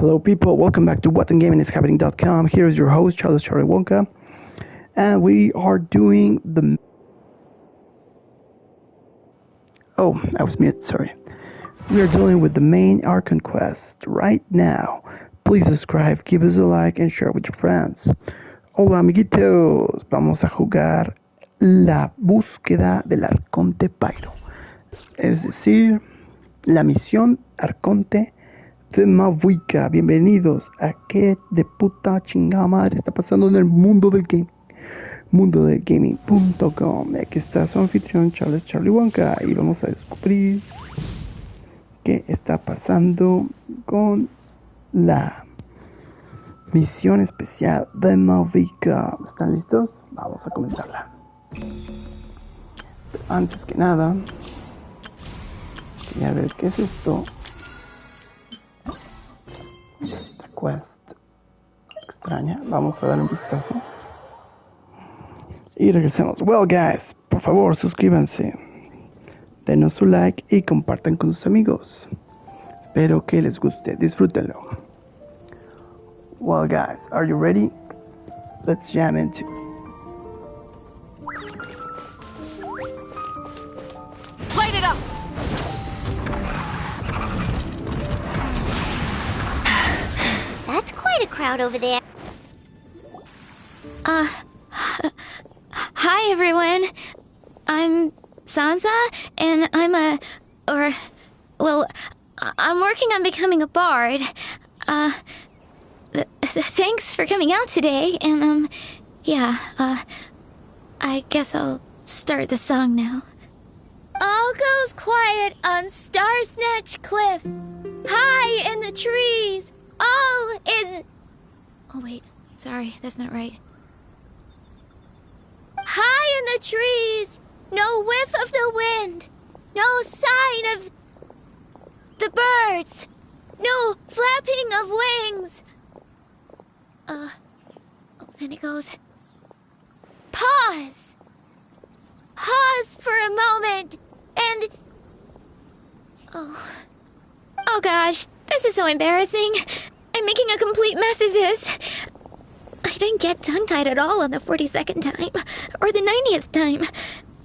Hello people, welcome back to whatandgamingishappening.com. Here is your host, Charlie Wonka, and we are doing the... Oh, I was mute, sorry. We are dealing with the main Archon quest right now. Please subscribe, give us a like, and share with your friends. Hola amiguitos, vamos a jugar la búsqueda del Arconte Pyro. Es decir, la misión Arconte de MAVUIKA. Bienvenidos a qué de puta chingada madre está pasando en el mundo del game. Mundodelgaming.com. Aquí está su anfitrión Charlie Wonka y vamos a descubrir qué está pasando con la misión especial de MAVUIKA. ¿Están listos? Vamos a comenzarla. Pero antes que nada, quería ver qué es esto. Esta quest extraña. Vamos a dar un vistazo y regresemos. Well guys, por favor suscríbanse, denos su like y compartan con sus amigos. Espero que les guste, disfrútenlo. Well guys, are you ready? Let's jam into. Light it up! That's quite a crowd over there. Hi everyone. I'm Sansa, and I'm working on becoming a bard. Thanks for coming out today, and I guess I'll start the song now. All goes quiet on Star Snatch Cliff. High in the trees, all is... Oh wait, sorry, that's not right. High in the trees, no whiff of the wind, no sign of the birds, no flapping of wings. Then it goes. Pause. Pause for a moment, and... Oh gosh, this is so embarrassing. I'm making a complete mess of this. I didn't get tongue-tied at all on the 42nd time, or the 90th time.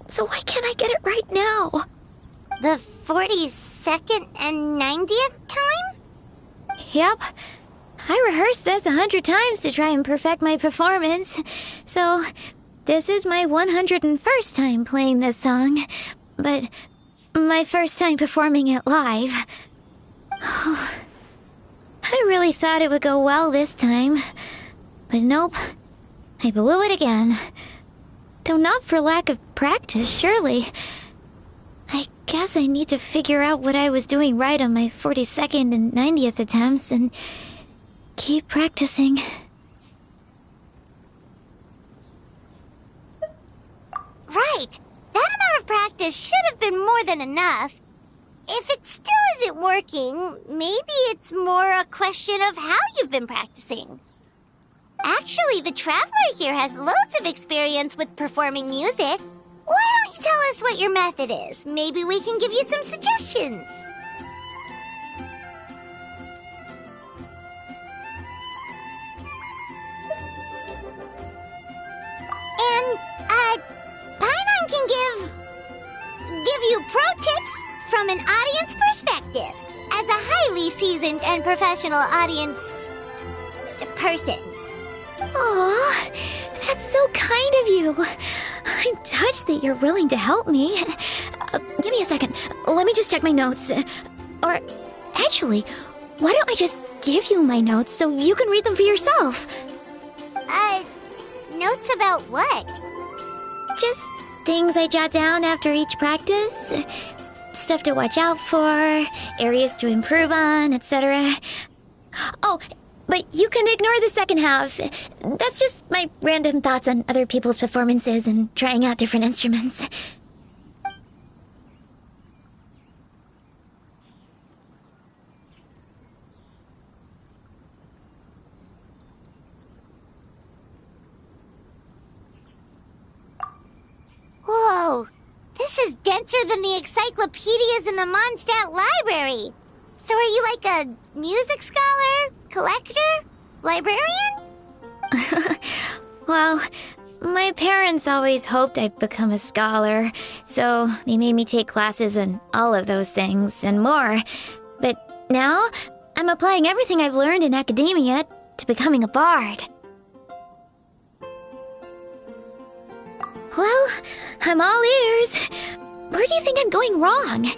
So why can't I get it right now? The 42nd and 90th time? Yep. I rehearsed this 100 times to try and perfect my performance. So, this is my 101st time playing this song. But my first time performing it live. I really thought it would go well this time. But nope, I blew it again. Though not for lack of practice, surely. I guess I need to figure out what I was doing right on my 42nd and 90th attempts and keep practicing. Right! That amount of practice should have been more than enough. If it still isn't working, maybe it's more a question of how you've been practicing. Actually, the Traveler here has loads of experience with performing music. Why don't you tell us what your method is? Maybe we can give you some suggestions. And, Paimon can give you pro tips from an audience perspective, as a highly seasoned and professional audience person. Aw, that's so kind of you. I'm touched that you're willing to help me. Give me a second. Let me just check my notes. Or, actually, why don't I just give you my notes so you can read them for yourself? Notes about what? Just things I jot down after each practice. Stuff to watch out for, areas to improve on, etc. Oh, but you can ignore the second half. That's just my random thoughts on other people's performances and trying out different instruments. Whoa! This is denser than the encyclopedias in the Mondstadt library. So are you like a music scholar? Collector? Librarian? Well, my parents always hoped I'd become a scholar, so they made me take classes in all of those things and more. But now, I'm applying everything I've learned in academia to becoming a bard. Well, I'm all ears. Where do you think I'm going wrong?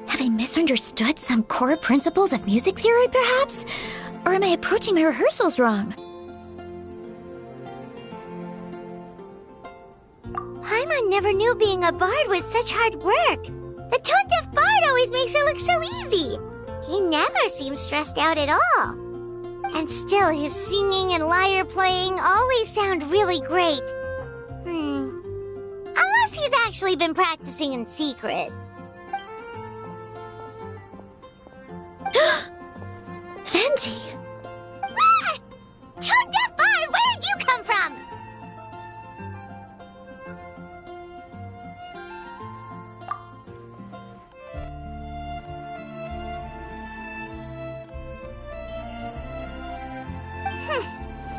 Have I misunderstood some core principles of music theory, perhaps? Or am I approaching my rehearsals wrong? Paimon never knew being a bard was such hard work. The tone-deaf bard always makes it look so easy. He never seems stressed out at all. And still, his singing and lyre playing always sound really great. Unless he's actually been practicing in secret. Venti! Ah! Tone-deaf bard, where did you come from?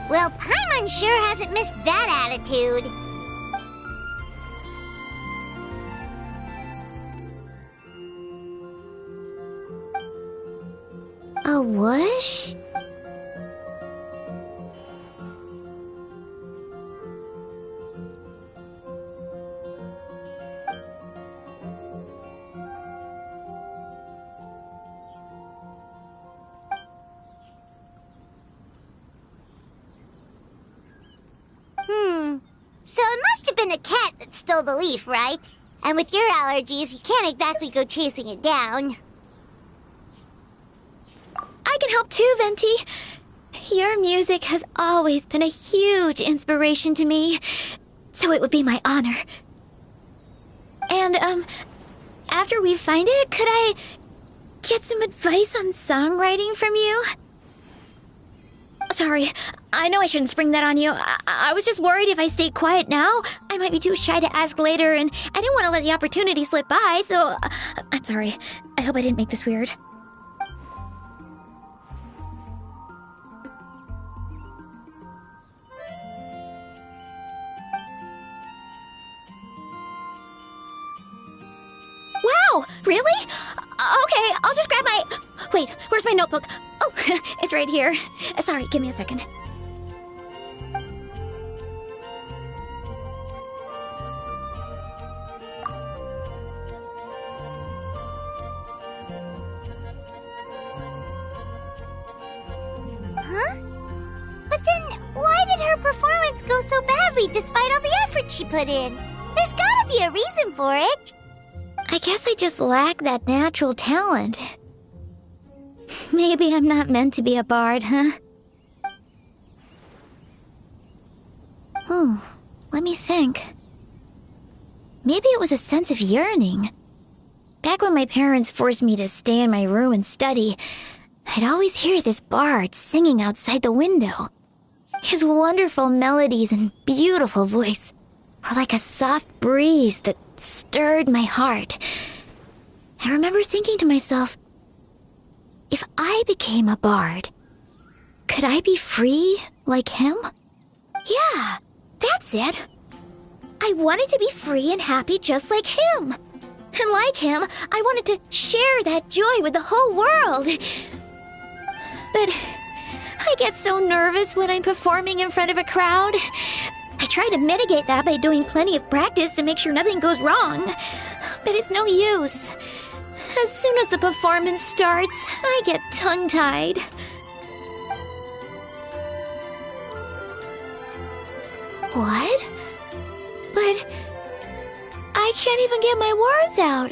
Well, Paimon sure hasn't missed that attitude. A whoosh? So it must have been a cat that stole the leaf, right? And with your allergies, you can't exactly go chasing it down. I can help too, Venti. Your music has always been a huge inspiration to me, so it would be my honor. And, after we find it, could I get some advice on songwriting from you? Sorry, I know I shouldn't spring that on you. I was just worried if I stayed quiet now, I might be too shy to ask later, and I didn't want to let the opportunity slip by, so I'm sorry. I hope I didn't make this weird. Wow, really? Okay, I'll just grab my... Wait, where's my notebook? Oh, it's right here. Sorry, give me a second. Huh? But then, why did her performance go so badly despite all the effort she put in? There's gotta be a reason for it. I guess I just lack that natural talent. Maybe I'm not meant to be a bard, huh? Oh, let me think. Maybe it was a sense of yearning. Back when my parents forced me to stay in my room and study, I'd always hear this bard singing outside the window. His wonderful melodies and beautiful voice were like a soft breeze that stirred my heart. I remember thinking to myself, if I became a bard, could I be free like him? Yeah, that's it. I wanted to be free and happy just like him. And like him, I wanted to share that joy with the whole world. But I get so nervous when I'm performing in front of a crowd. I try to mitigate that by doing plenty of practice to make sure nothing goes wrong. But it's no use. As soon as the performance starts, I get tongue-tied. What? But I can't even get my words out.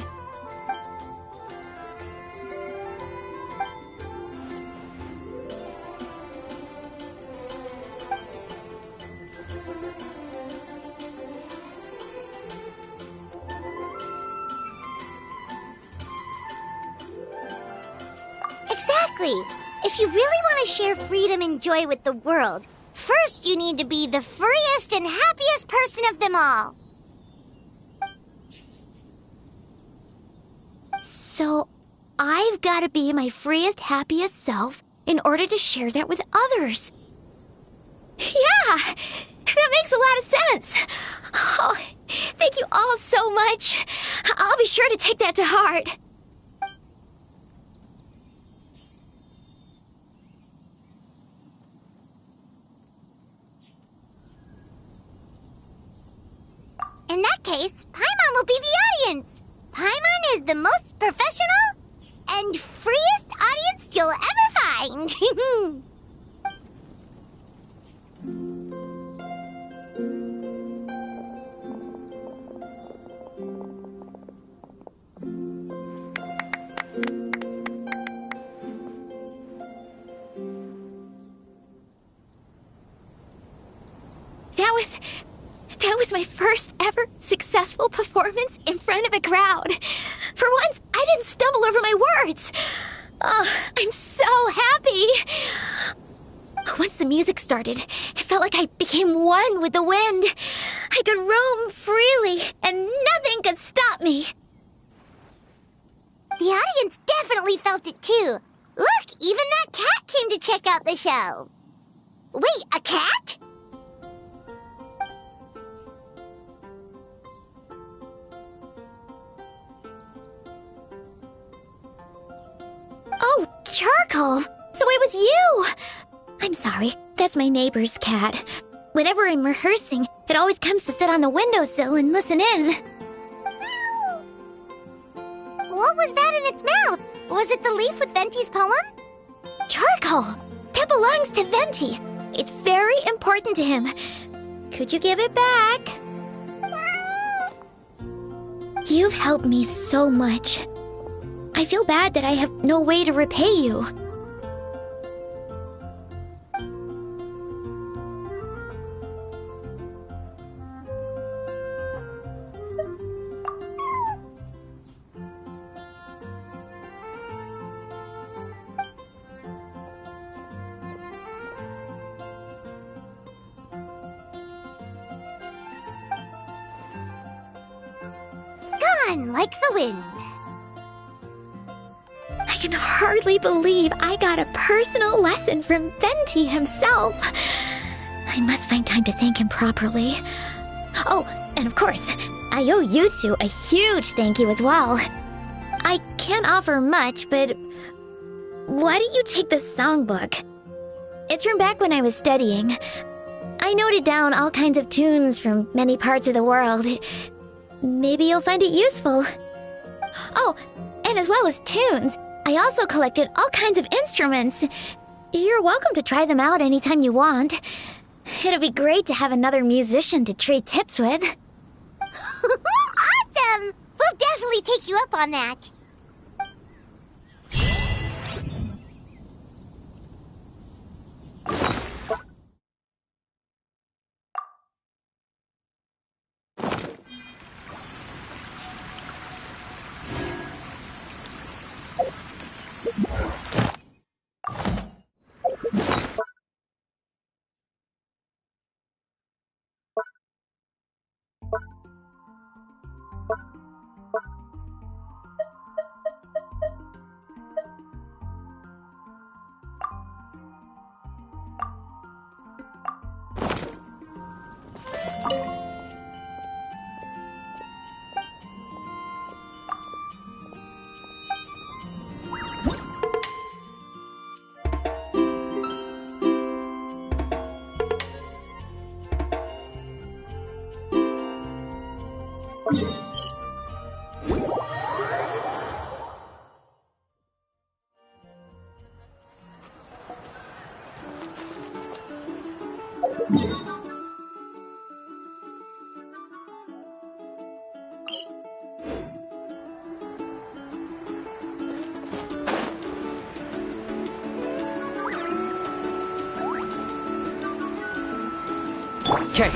Exactly. If you really want to share freedom and joy with the world, first you need to be the freest and happiest person of them all. So, I've got to be my freest, happiest self in order to share that with others. Yeah, that makes a lot of sense. Oh, thank you all so much. I'll be sure to take that to heart. In that case, Paimon will be the audience. Paimon is the most professional and freest audience you'll ever find. That was my first ever successful performance in front of a crowd. For once, I didn't stumble over my words. Oh, I'm so happy. Once the music started, it felt like I became one with the wind. I could roam freely, and nothing could stop me. The audience definitely felt it too. Look, even that cat came to check out the show. Wait, a cat? Oh, Charcoal! So it was you! I'm sorry, that's my neighbor's cat. Whenever I'm rehearsing, it always comes to sit on the windowsill and listen in. What was that in its mouth? Was it the leaf with Venti's poem? Charcoal! That belongs to Venti. It's very important to him. Could you give it back? You've helped me so much. I feel bad that I have no way to repay you. Gone like the wind. I can hardly believe I got a personal lesson from Venti himself. I must find time to thank him properly. Oh, and of course, I owe you two a huge thank you as well. I can't offer much, but why don't you take this songbook? It's from back when I was studying. I noted down all kinds of tunes from many parts of the world. Maybe you'll find it useful. Oh, and as well as tunes, I also collected all kinds of instruments. You're welcome to try them out anytime you want. It'll be great to have another musician to trade tips with. Awesome! We'll definitely take you up on that. Okay.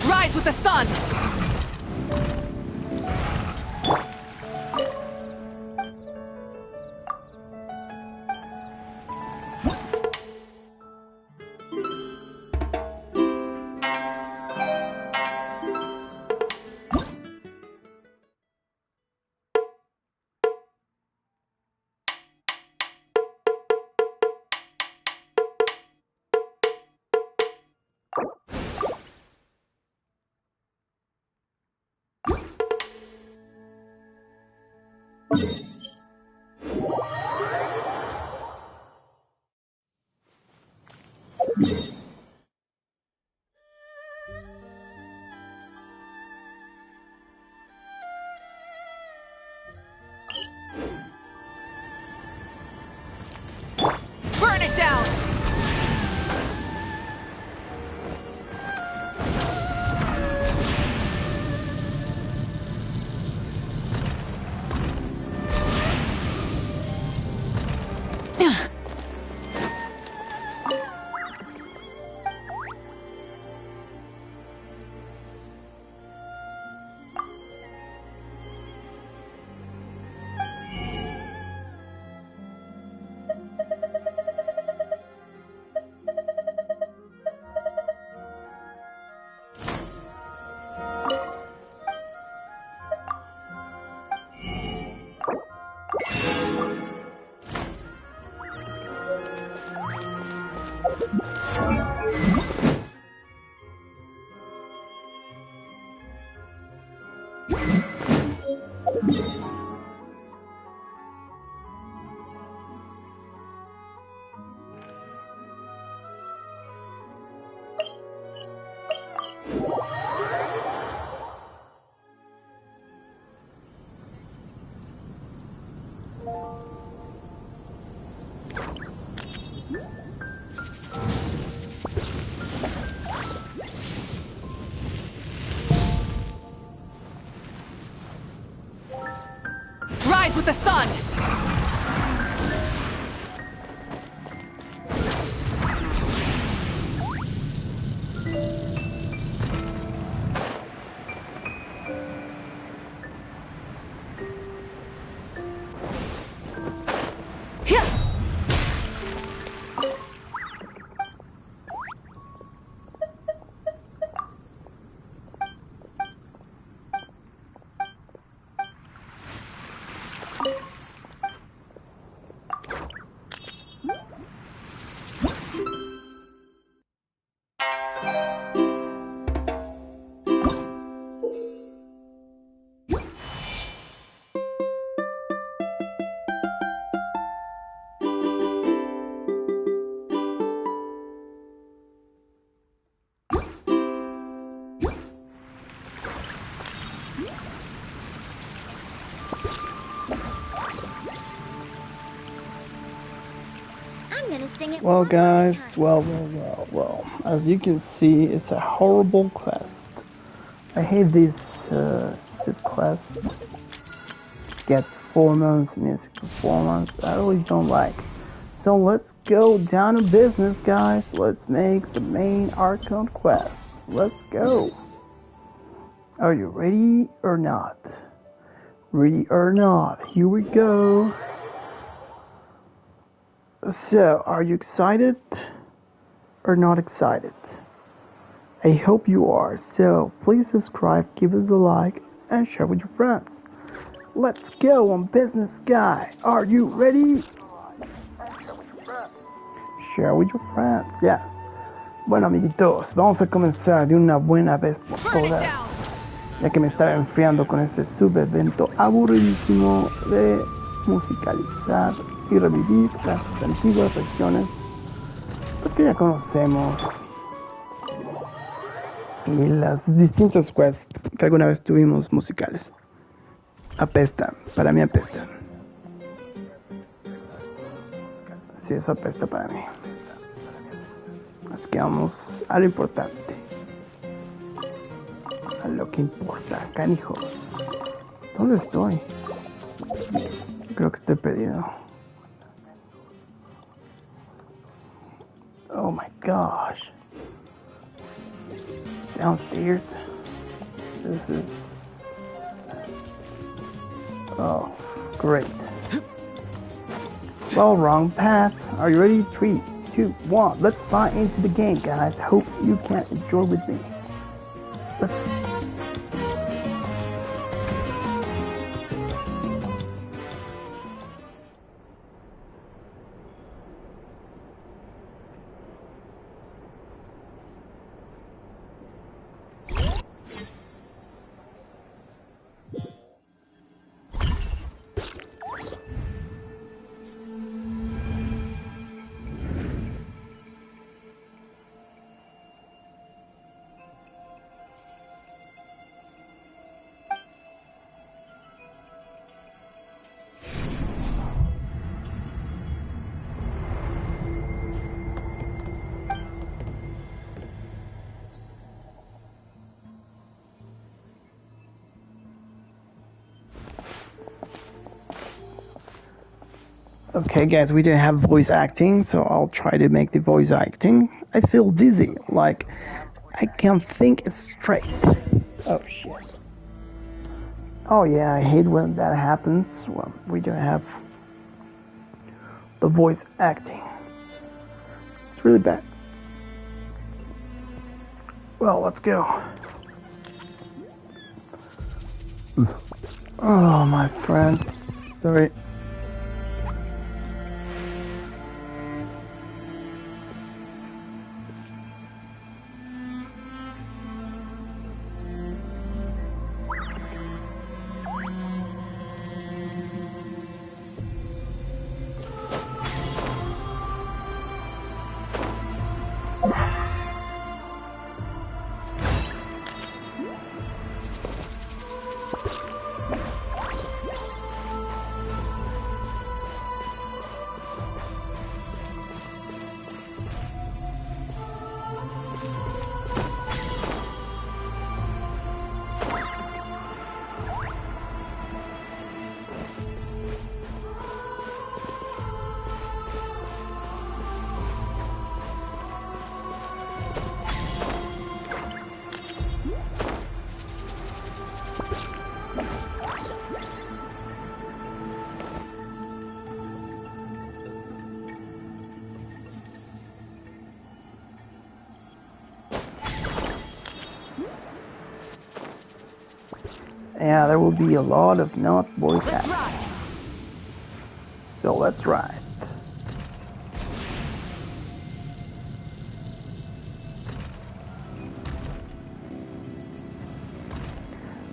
Rise with the sun! Rise with the sun! Well guys, well, as you can see, it's a horrible quest. I hate these sub-quests. Get performance, music performance, I really don't like. So let's go down to business guys, let's make the main Archon quest. Let's go. Are you ready or not? Ready or not, here we go. So, are you excited or not excited? I hope you are. So, please subscribe, give us a like, and share with your friends. Let's go on business, guy. Are you ready? Share with your friends, yes. Bueno, amiguitos, vamos a comenzar de una buena vez por todas. Ya que me estaba enfriando con este subevento aburridísimo de musicalizar y revivir las antiguas regiones pues que ya conocemos y las distintas quests que alguna vez tuvimos musicales. Apestan, para mí apestan. Sí, eso apesta para mí. Así que vamos a lo importante, a lo que importa, canijos. ¿Dónde estoy? Creo que estoy perdido. Oh my gosh. Downstairs. This is... Oh, great. Well, wrong path. Are you ready? 3, 2, 1. Let's fly into the game, guys. Hope you can enjoy with me. Let's... Okay guys, we didn't have voice acting, so I'll try to make the voice acting. I feel dizzy, like I can't think straight. Oh shit. Oh yeah, I hate when that happens, when we don't have the voice acting. It's really bad. Well, let's go. Oh my friend, sorry. Yeah, there will be a lot of not voice Let's acting. ride. So let's ride.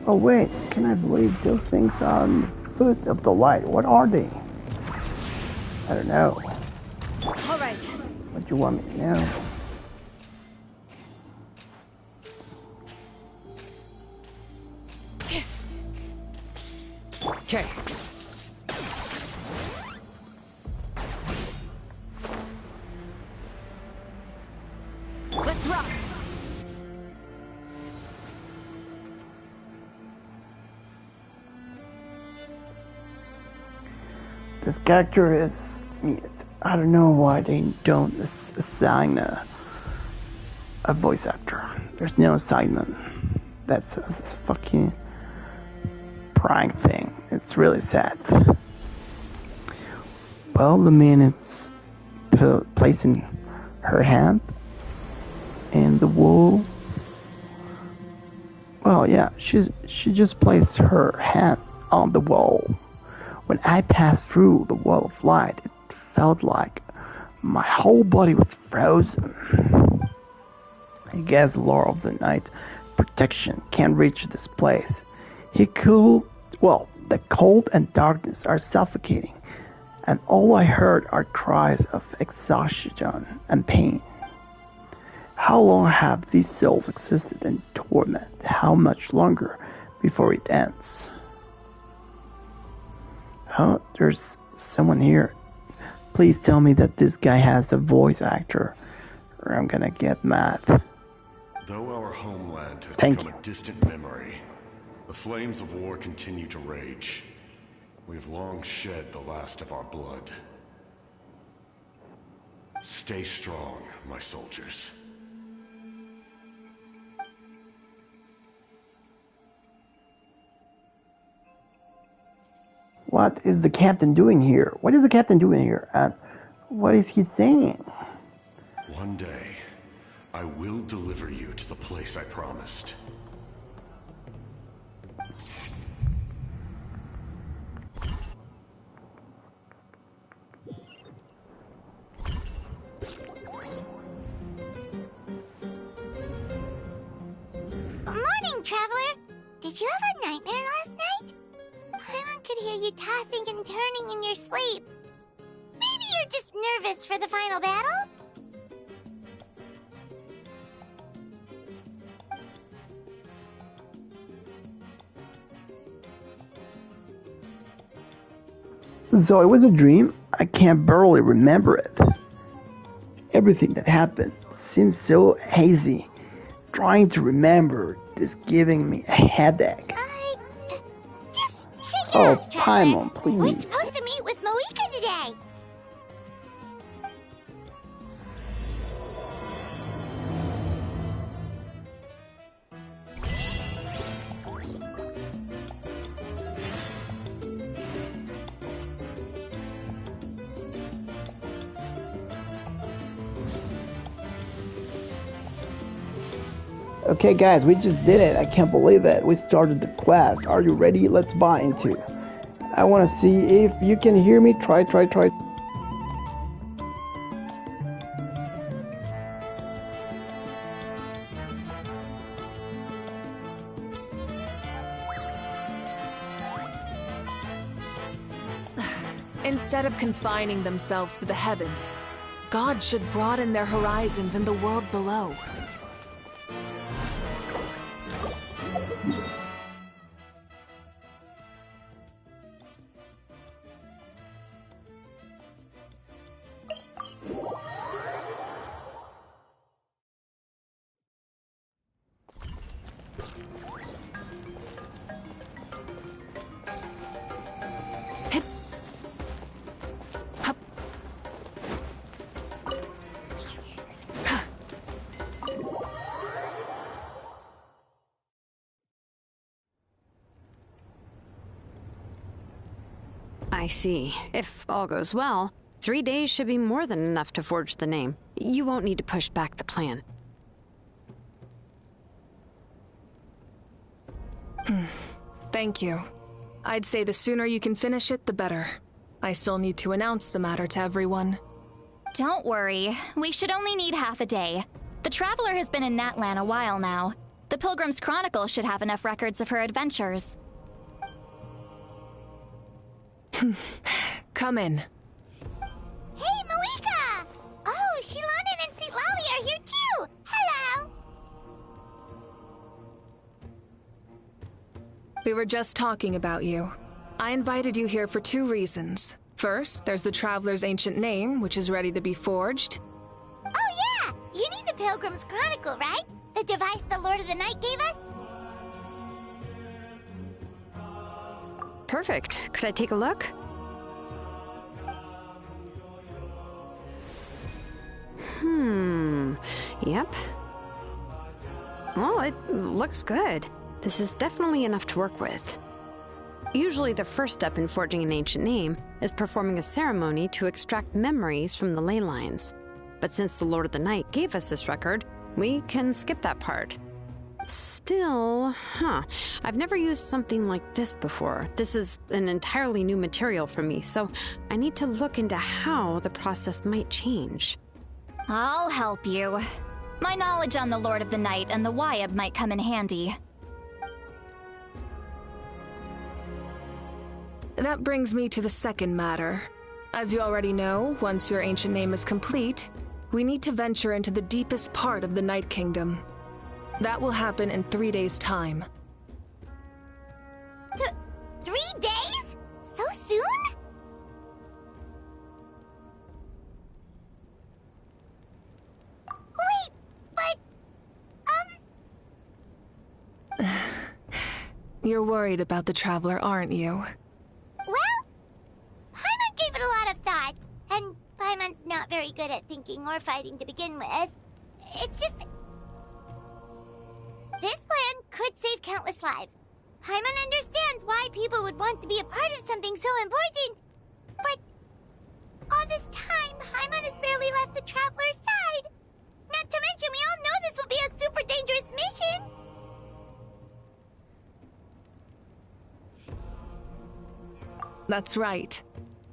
Oh wait, can I believe those things are on the foot of the light? What are they? I don't know. All right. What do you want me to know? Okay. Let's rock. This character is... I don't know why they don't assign a voice actor. There's no assignment. That's a fucking prank thing. It's really sad. Well, the minute's placing her hand in the wall. Well, yeah, she just placed her hand on the wall. When I passed through the wall of light, it felt like my whole body was frozen. I guess the Lord of the Night protection can't reach this place. The cold and darkness are suffocating, and all I heard are cries of exhaustion and pain. How long have these souls existed in torment? How much longer before it ends? Oh, there's someone here. Please tell me that this guy has a voice actor, or I'm gonna get mad. Though our homeland has Thank become you. a distant memory, the flames of war continue to rage. We have long shed the last of our blood. Stay strong, my soldiers. What is the captain doing here? What is the captain doing here? And what is he saying? One day, I will deliver you to the place I promised. Morning, traveler. Did you have a nightmare last night? Paimon could hear you tossing and turning in your sleep. Maybe you're just nervous for the final battle? So it was a dream? I can barely remember it. Everything that happened seems so hazy. Trying to remember is giving me a headache. Just shake it Oh, off, traveler. Paimon, please. We're supposed to meet with MAVUIKA today. Okay guys, we just did it. I can't believe it. We started the quest. Are you ready? Let's buy into. I want to see if you can hear me. Try. Instead of confining themselves to the heavens, God should broaden their horizons in the world below. I see. If all goes well, 3 days should be more than enough to forge the name. You won't need to push back the plan. Thank you. I'd say the sooner you can finish it, the better. I still need to announce the matter to everyone. Don't worry. We should only need half a day. The Traveler has been in Natlan a while now. The Pilgrim's Chronicle should have enough records of her adventures. Come in. Hey, MAVUIKA! Oh, Shilonen and St. Lolly are here too! Hello! We were just talking about you. I invited you here for 2 reasons. First, there's the Traveler's ancient name, which is ready to be forged. Oh yeah! You need the Pilgrim's Chronicle, right? The device the Lord of the Night gave us? Perfect. Could I take a look? Yep. Well, it looks good. This is definitely enough to work with. Usually the first step in forging an ancient name is performing a ceremony to extract memories from the ley lines. But since the Lord of the Night gave us this record, we can skip that part. Still, I've never used something like this before. This is an entirely new material for me, so I need to look into how the process might change. I'll help you. My knowledge on the Lord of the Night and the Wyab might come in handy. That brings me to the second matter. As you already know, once your ancient name is complete, we need to venture into the deepest part of the Night Kingdom. That will happen in 3 days' time. 3 days? So soon? Wait, but... You're worried about the Traveler, aren't you? Well, Paimon gave it a lot of thought, and Paimon's not very good at thinking or fighting to begin with. It's just... This plan could save countless lives. Paimon understands why people would want to be a part of something so important. But all this time, Paimon has barely left the Traveler's side. Not to mention, we all know this will be a super dangerous mission. That's right.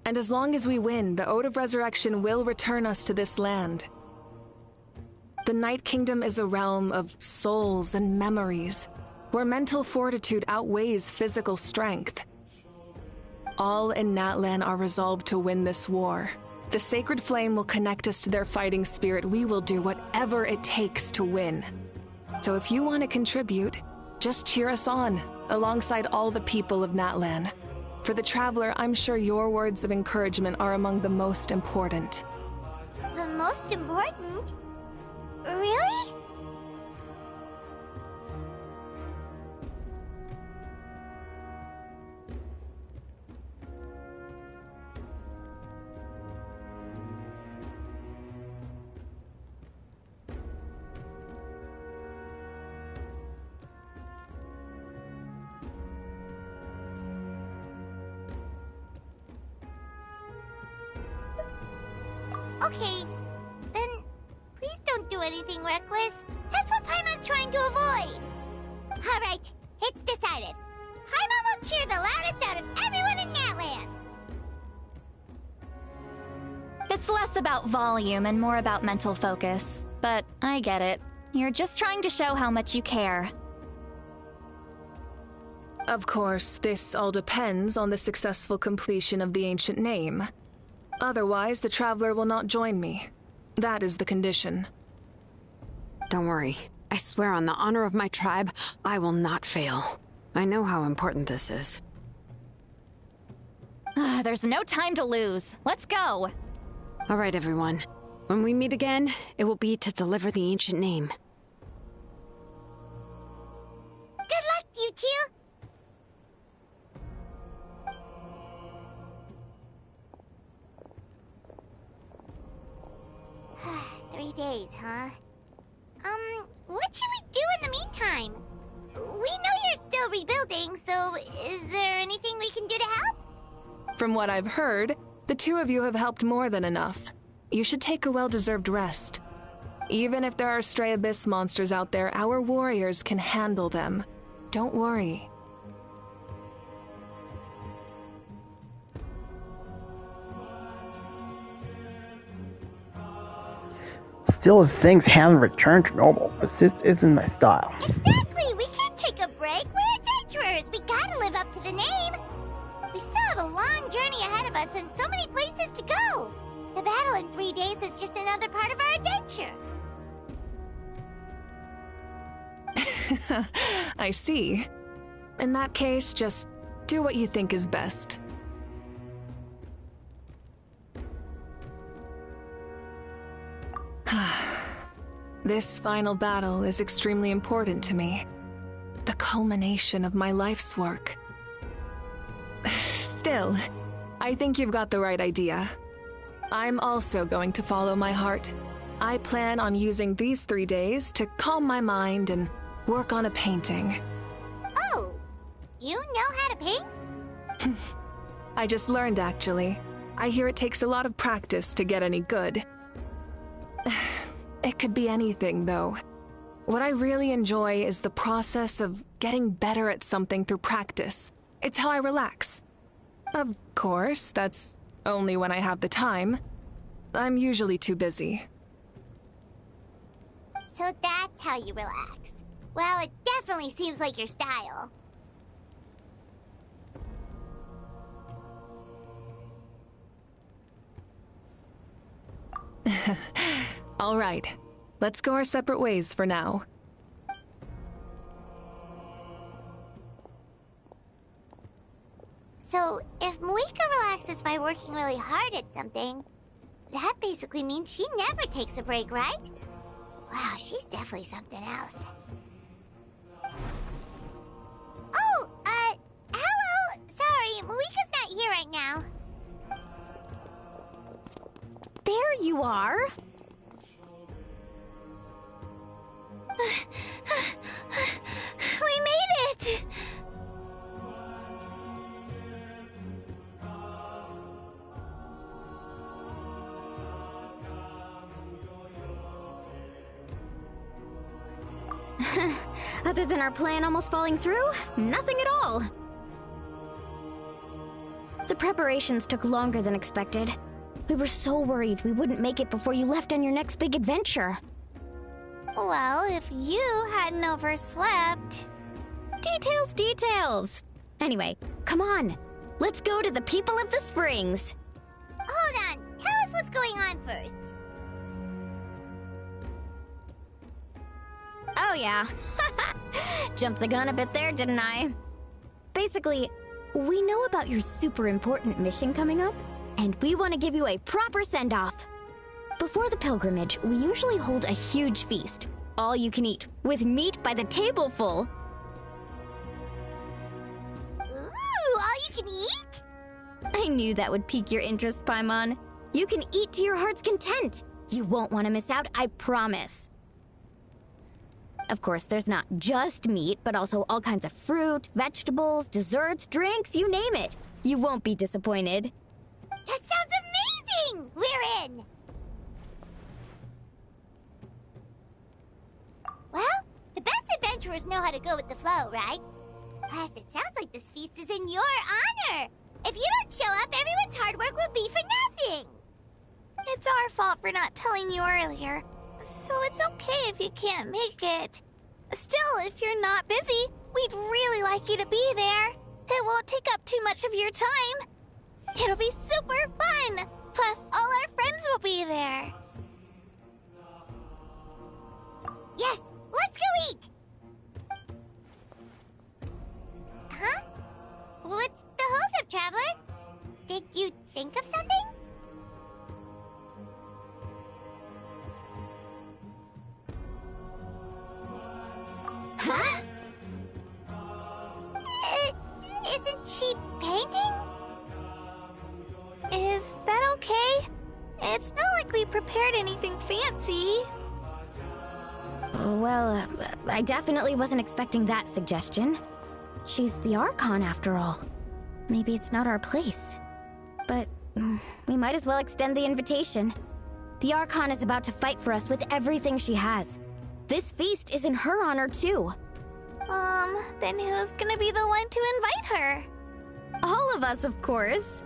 And as long as we win, the Ode of Resurrection will return us to this land. The Night Kingdom is a realm of souls and memories, where mental fortitude outweighs physical strength. All in Natlan are resolved to win this war. The sacred flame will connect us to their fighting spirit. We will do whatever it takes to win. So if you want to contribute, just cheer us on, alongside all the people of Natlan. For the Traveler, I'm sure your words of encouragement are among the most important. The most important? Really? Okay, then please don't do anything reckless. That's what Paimon's trying to avoid. All right, it's decided. Paimon will cheer the loudest out of everyone in Natlan. It's less about volume and more about mental focus. But I get it. You're just trying to show how much you care. Of course, this all depends on the successful completion of the ancient name. Otherwise, the Traveler will not join me. That is the condition. Don't worry. I swear on the honor of my tribe, I will not fail. I know how important this is. There's no time to lose. Let's go. All right, everyone. When we meet again, it will be to deliver the ancient name. Good luck, you two. 3 days, huh? What should we do in the meantime? We know you're still rebuilding, so is there anything we can do to help? From what I've heard, the 2 of you have helped more than enough. You should take a well-deserved rest. Even if there are stray abyss monsters out there, our warriors can handle them. Don't worry. Still, if things haven't returned to normal, persist isn't my style. Exactly! We can't take a break! We're adventurers! We gotta live up to the name! We still have a long journey ahead of us and so many places to go! The battle in 3 days is just another part of our adventure! I see. In that case, just do what you think is best. This final battle is extremely important to me. The culmination of my life's work. Still, I think you've got the right idea. I'm also going to follow my heart. I plan on using these 3 days to calm my mind and work on a painting. Oh, you know how to paint? I just learned, actually. I hear it takes a lot of practice to get any good. It could be anything, though. What I really enjoy is the process of getting better at something through practice. It's how I relax. Of course, that's only when I have the time. I'm usually too busy. So that's how you relax. Well, it definitely seems like your style. All right, let's go our separate ways for now. So, if MAVUIKA relaxes by working really hard at something, that basically means she never takes a break, right? Wow, she's definitely something else. Oh, hello! Sorry, MAVUIKA's not here right now. There you are. We made it! Other than our plan almost falling through, nothing at all. The preparations took longer than expected. We were so worried we wouldn't make it before you left on your next big adventure. Well, if you hadn't overslept... Details, details! Anyway, come on. Let's go to the people of the springs. Hold on, tell us what's going on first. Oh yeah. Jumped the gun a bit there, didn't I? Basically, we know about your super important mission coming up, and we want to give you a proper send-off. Before the pilgrimage, we usually hold a huge feast. All you can eat, with meat by the tableful. Ooh, all you can eat? I knew that would pique your interest, Paimon. You can eat to your heart's content. You won't want to miss out, I promise. Of course, there's not just meat, but also all kinds of fruit, vegetables, desserts, drinks, you name it. You won't be disappointed. That sounds amazing! We're in! Well, the best adventurers know how to go with the flow, right? Plus, it sounds like this feast is in your honor! If you don't show up, everyone's hard work will be for nothing! It's our fault for not telling you earlier, so it's okay if you can't make it. Still, if you're not busy, we'd really like you to be there. It won't take up too much of your time. It'll be super fun! Plus, all our friends will be there. Yes, let's go eat! Huh? What's the holdup, Traveler? Did you think of something? Huh? Isn't she painting? Is that okay? It's not like we prepared anything fancy. Well, I definitely wasn't expecting that suggestion. She's the Archon, after all. Maybe it's not our place. But we might as well extend the invitation. The Archon is about to fight for us with everything she has. This feast is in her honor, too. Then who's gonna be the one to invite her? All of us, of course.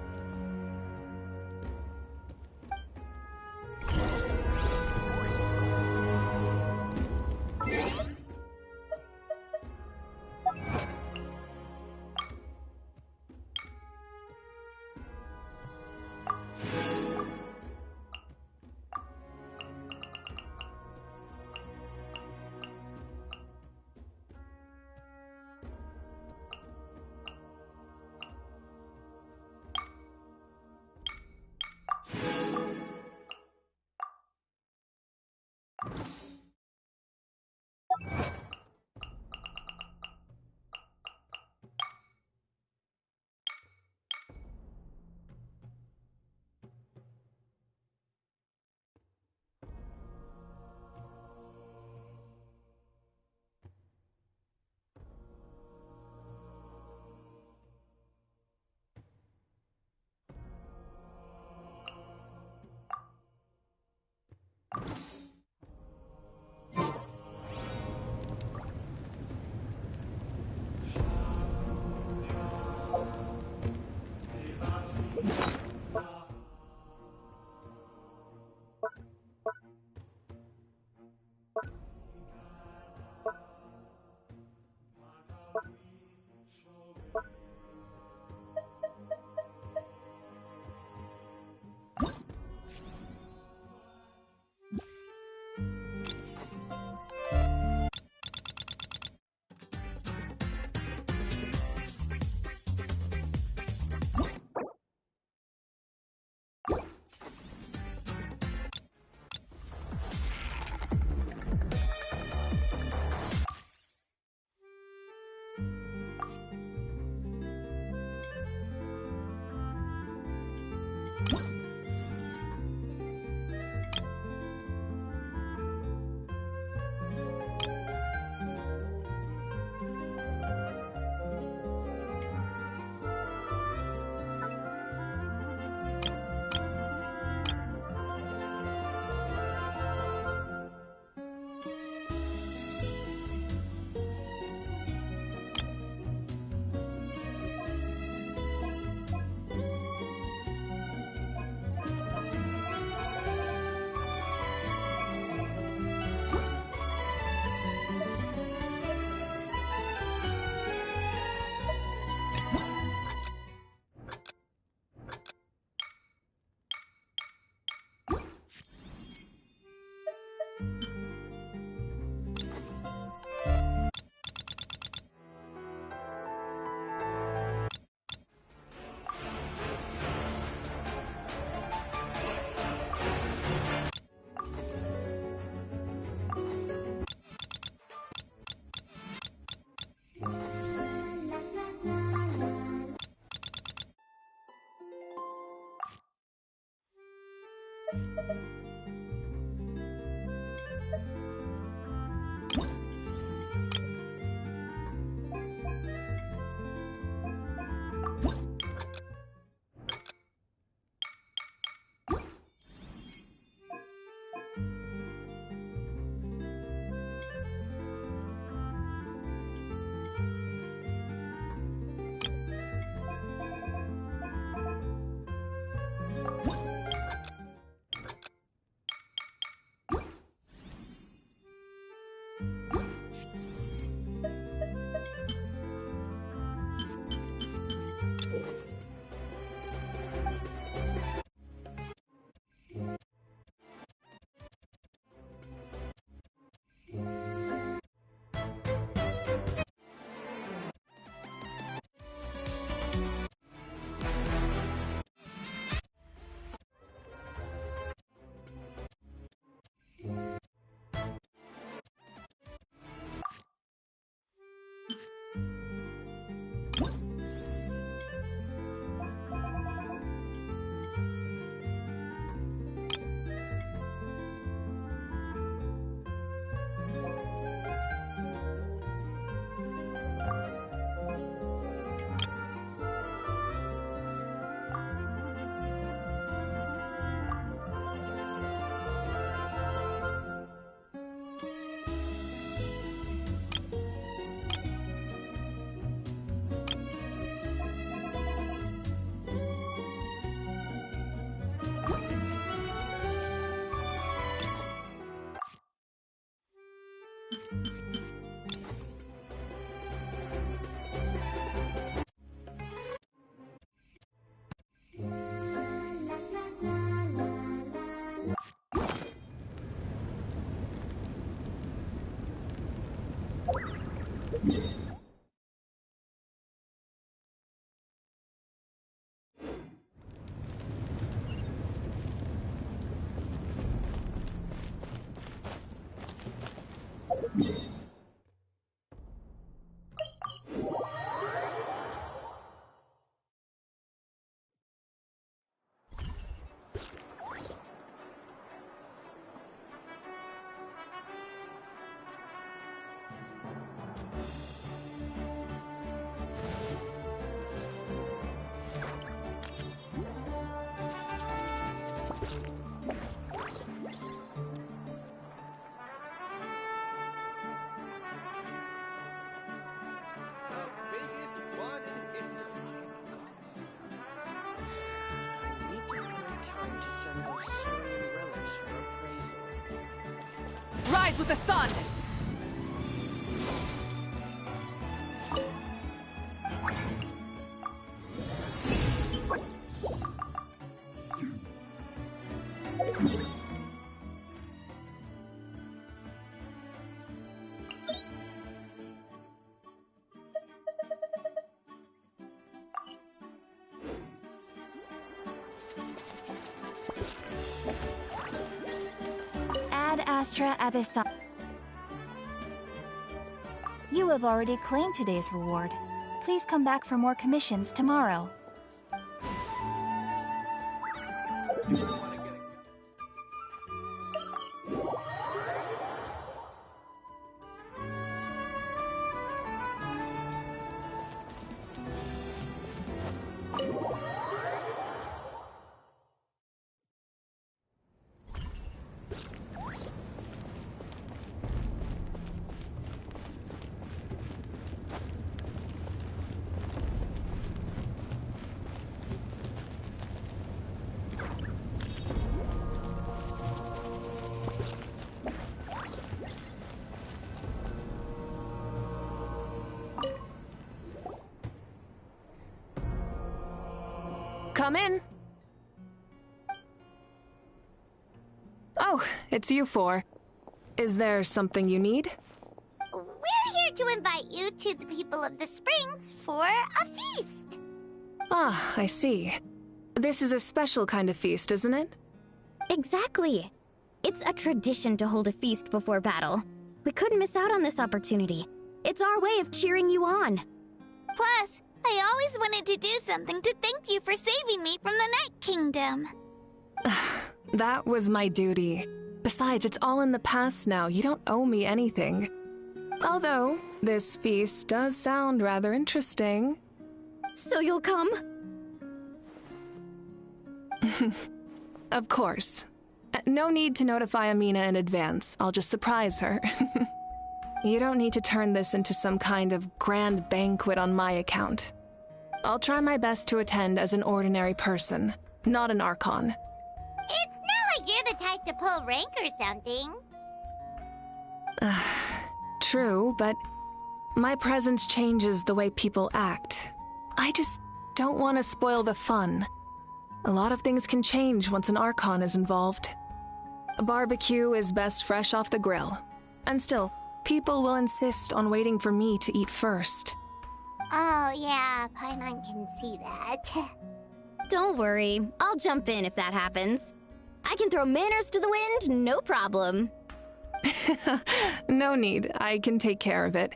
send those serene relics for appraisal. Rise with the sun! Ad Astra Abyssal. You have already claimed today's reward. Please come back for more commissions tomorrow. Come in. Oh, it's you four. Is there something you need? We're here to invite you to the people of the Springs for a feast. Ah, I see. This is a special kind of feast, isn't it? Exactly. It's a tradition to hold a feast before battle. We couldn't miss out on this opportunity. It's our way of cheering you on. Plus, I always wanted to do something to thank you for saving me from the Night Kingdom. That was my duty. Besides, it's all in the past now. You don't owe me anything. Although, this feast does sound rather interesting. So you'll come? Of course. No need to notify Amina in advance. I'll just surprise her. You don't need to turn this into some kind of grand banquet on my account. I'll try my best to attend as an ordinary person, not an Archon. It's not like you're the type to pull rank or something. True, but my presence changes the way people act. I just don't want to spoil the fun. A lot of things can change once an Archon is involved. A barbecue is best fresh off the grill. And still, people will insist on waiting for me to eat first. Oh yeah, Paimon can see that. Don't worry, I'll jump in if that happens. I can throw manners to the wind, no problem. No need, I can take care of it.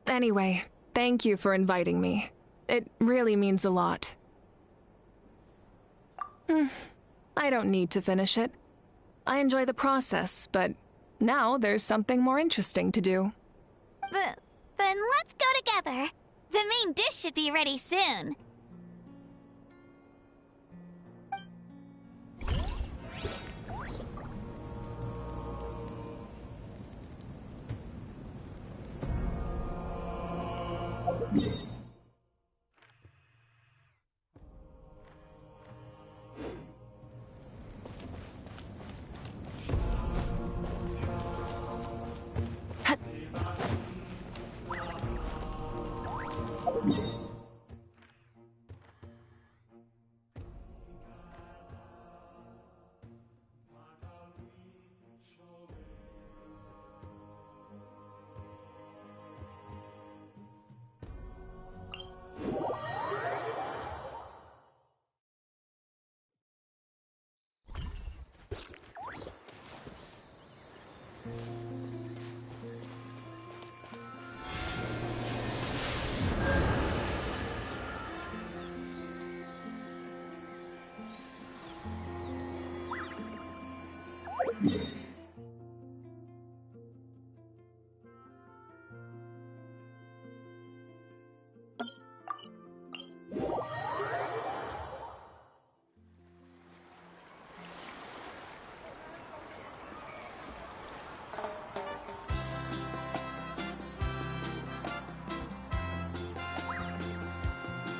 Anyway, thank you for inviting me. It really means a lot. I don't need to finish it. I enjoy the process, but now there's something more interesting to do. Then let's go together. The main dish should be ready soon.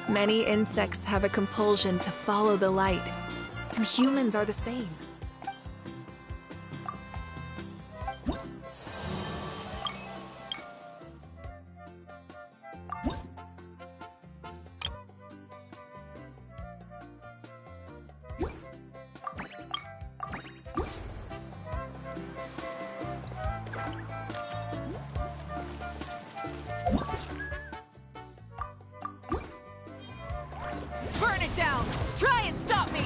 Many insects have a compulsion to follow the light. And humans are the same. Burn it down! Try and stop me!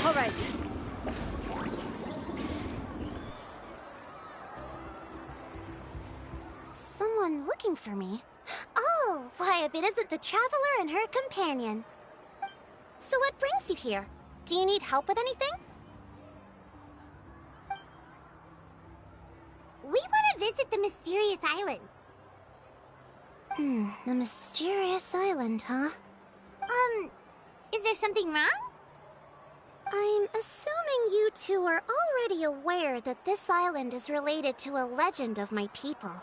All right. Someone looking for me? Oh, why, if it isn't the Traveler and her companion. So what brings you here? Do you need help with anything? We want to visit the mysterious island. The mysterious island, huh? Is there something wrong? I'm assuming you two are already aware that this island is related to a legend of my people.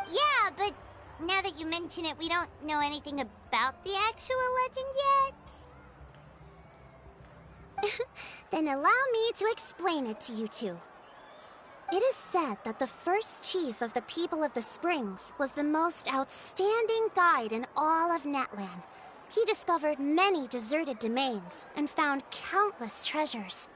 Yeah, but now that you mention it, we don't know anything about the actual legend yet. Then allow me to explain it to you two. It is said that the first chief of the people of the Springs was the most outstanding guide in all of Natlan. He discovered many deserted domains and found countless treasures.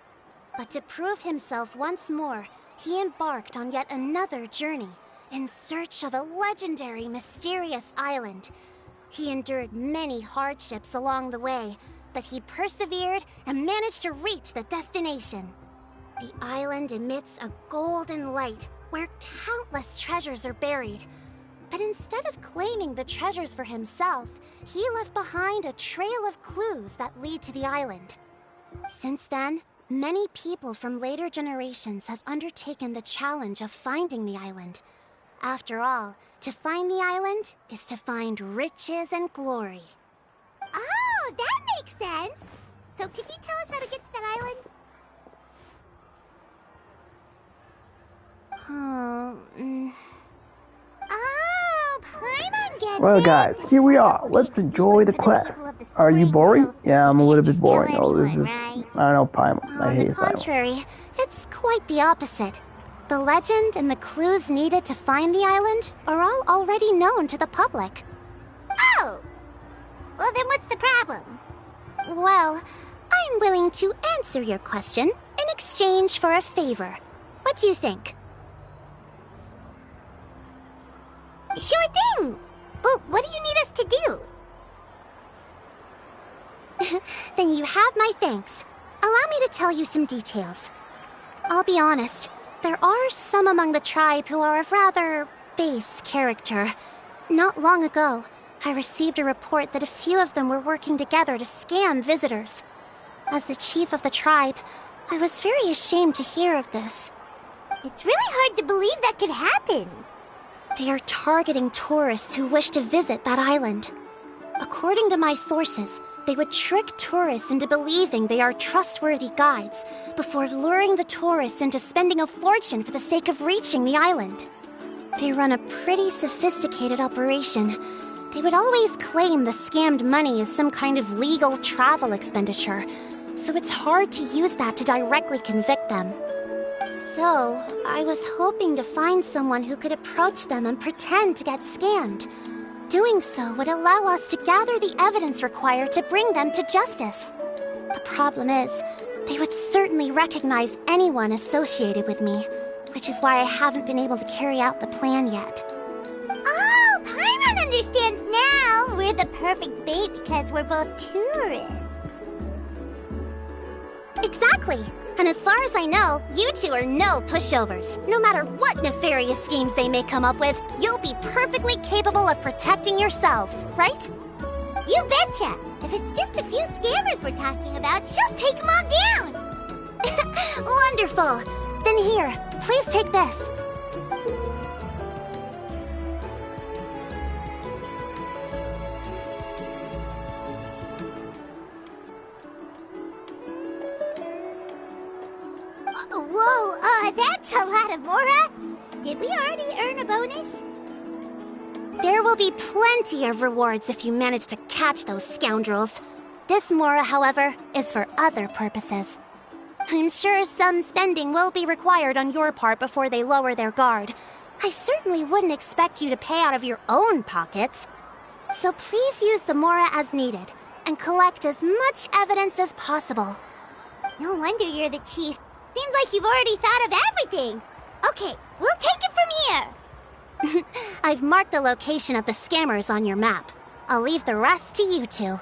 But to prove himself once more, he embarked on yet another journey in search of a legendary, mysterious island. He endured many hardships along the way, but he persevered and managed to reach the destination. The island emits a golden light where countless treasures are buried. But instead of claiming the treasures for himself, he left behind a trail of clues that lead to the island. Since then, many people from later generations have undertaken the challenge of finding the island. After all, to find the island is to find riches and glory. Oh, that makes sense! So could you tell us how to get to that island? Oh, Paimon gets Well, it. guys, here we are. Let's enjoy the quest. Are you boring? Yeah, I'm a little bit boring. Oh, this is... I don't know, Paimon. I hate On the Paimon. contrary, it's quite the opposite. The legend and the clues needed to find the island are all already known to the public. Oh! Well, then what's the problem? Well, I'm willing to answer your question in exchange for a favor. What do you think? Sure thing! But what do you need us to do? Then you have my thanks. Allow me to tell you some details. I'll be honest, there are some among the tribe who are of rather base character. Not long ago, I received a report that a few of them were working together to scam visitors. As the chief of the tribe, I was very ashamed to hear of this. It's really hard to believe that could happen. They are targeting tourists who wish to visit that island. According to my sources, they would trick tourists into believing they are trustworthy guides before luring the tourists into spending a fortune for the sake of reaching the island. They run a pretty sophisticated operation. They would always claim the scammed money is some kind of legal travel expenditure, so it's hard to use that to directly convict them. So, I was hoping to find someone who could approach them and pretend to get scammed. Doing so would allow us to gather the evidence required to bring them to justice. The problem is, they would certainly recognize anyone associated with me, which is why I haven't been able to carry out the plan yet. Oh, Paimon understands now! We're the perfect bait because we're both tourists. Exactly! And as far as I know, you two are no pushovers. No matter what nefarious schemes they may come up with, you'll be perfectly capable of protecting yourselves, right? You betcha! If it's just a few scammers we're talking about, she'll take them all down! Wonderful! Then here, please take this. Whoa, that's a lot of Mora. Did we already earn a bonus? There will be plenty of rewards if you manage to catch those scoundrels. This Mora, however, is for other purposes. I'm sure some spending will be required on your part before they lower their guard. I certainly wouldn't expect you to pay out of your own pockets. So please use the Mora as needed, and collect as much evidence as possible. No wonder you're the chief. Seems like you've already thought of everything. Okay, we'll take it from here. I've marked the location of the scammers on your map. I'll leave the rest to you two.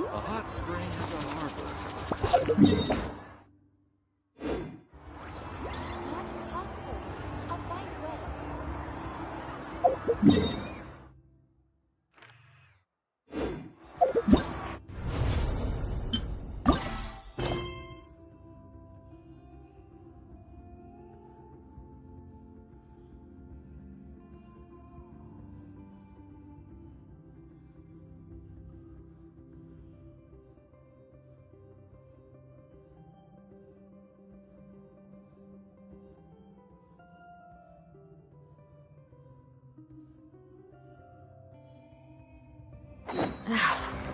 A hot spring is a harbor. I'll find a way.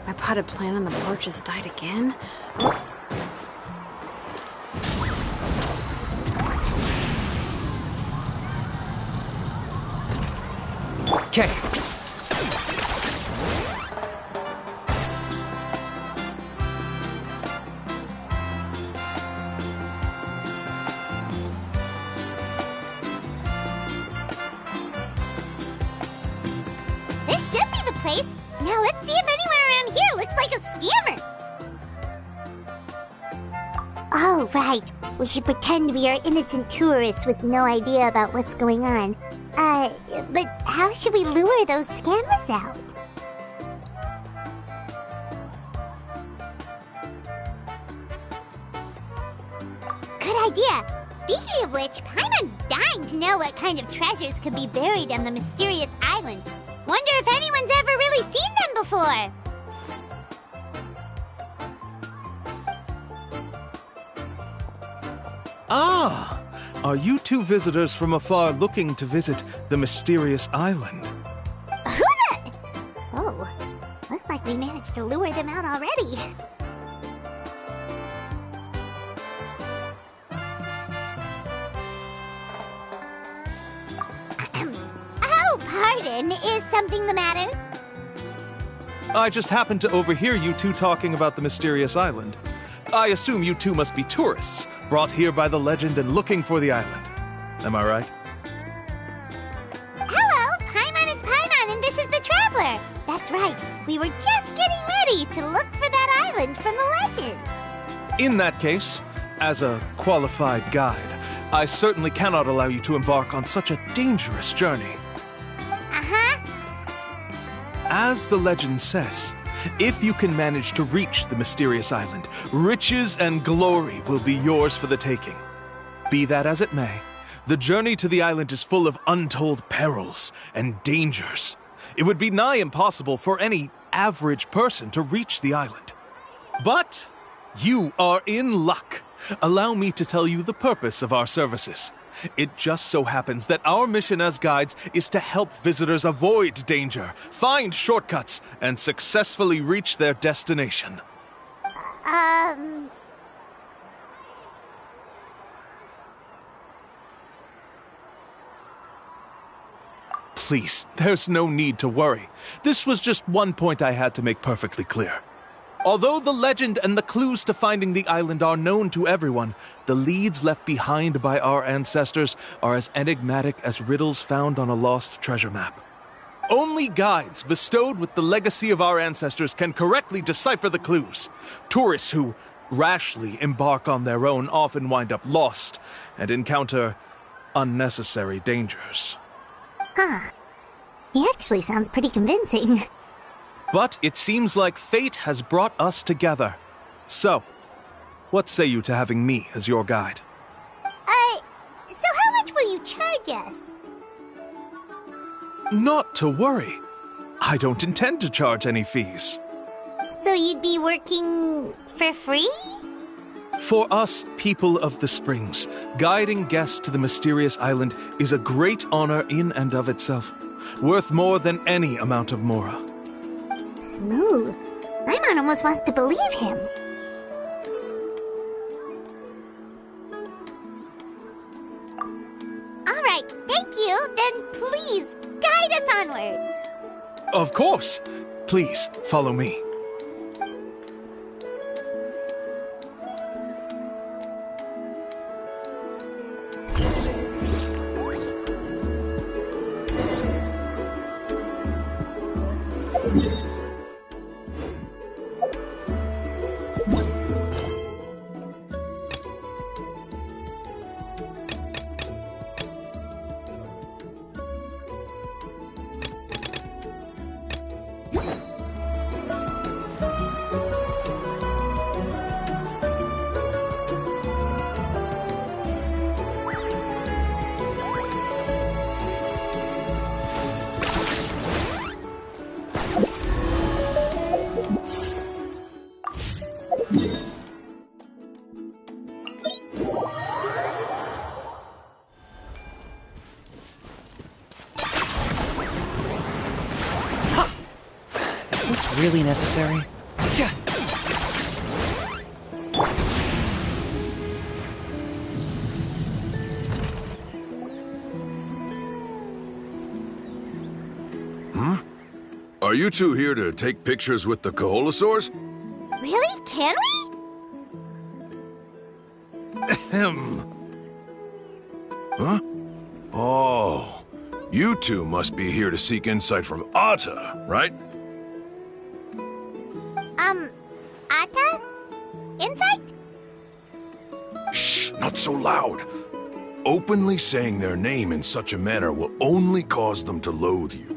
My potted plant on the porch has died again. Okay. This should be the place. Now let's see if anyone around here looks like a scammer. Oh, right. We should pretend we are innocent tourists with no idea about what's going on. But how should we lure those scammers out? Good idea. Speaking of which, Paimon's dying to know what kind of treasures could be buried on the mysterious island. Wonder if anyone's ever really seen them before. Ah! Are you two visitors from afar looking to visit the mysterious island? Who the... Oh, looks like we managed to lure them out already. Oh, pardon. Is something the matter? I just happened to overhear you two talking about the mysterious island. I assume you two must be tourists, brought here by the legend and looking for the island. Am I right? Hello, Paimon is Paimon, and this is the Traveler. That's right. We were just getting ready to look for that island from the legend. In that case, as a qualified guide, I certainly cannot allow you to embark on such a dangerous journey. Uh-huh. As the legend says, if you can manage to reach the mysterious island, riches and glory will be yours for the taking. Be that as it may, the journey to the island is full of untold perils and dangers. It would be nigh impossible for any average person to reach the island. But you are in luck. Allow me to tell you the purpose of our services. It just so happens that our mission as guides is to help visitors avoid danger, find shortcuts, and successfully reach their destination. Please, there's no need to worry. This was just one point I had to make perfectly clear. Although the legend and the clues to finding the island are known to everyone, the leads left behind by our ancestors are as enigmatic as riddles found on a lost treasure map. Only guides bestowed with the legacy of our ancestors can correctly decipher the clues. Tourists who rashly embark on their own often wind up lost and encounter unnecessary dangers. Huh. He actually sounds pretty convincing. But it seems like fate has brought us together. So, What say you to having me as your guide? So how much will you charge us? Not to worry. I don't intend to charge any fees. So you'd be working for free? For us, people of the Springs, guiding guests to the mysterious island is a great honor in and of itself, worth more than any amount of mora. Smooth. Paimon almost wants to believe him. All right, thank you. Then please, guide us onward. Of course. Please, follow me. Is this really necessary? Are you two here to take pictures with the Koholosaurs? Really? Can we? Huh? Oh, you two must be here to seek insight from Atta, right? Atta? Insight? Shh, not so loud. Openly saying their name in such a manner will only cause them to loathe you.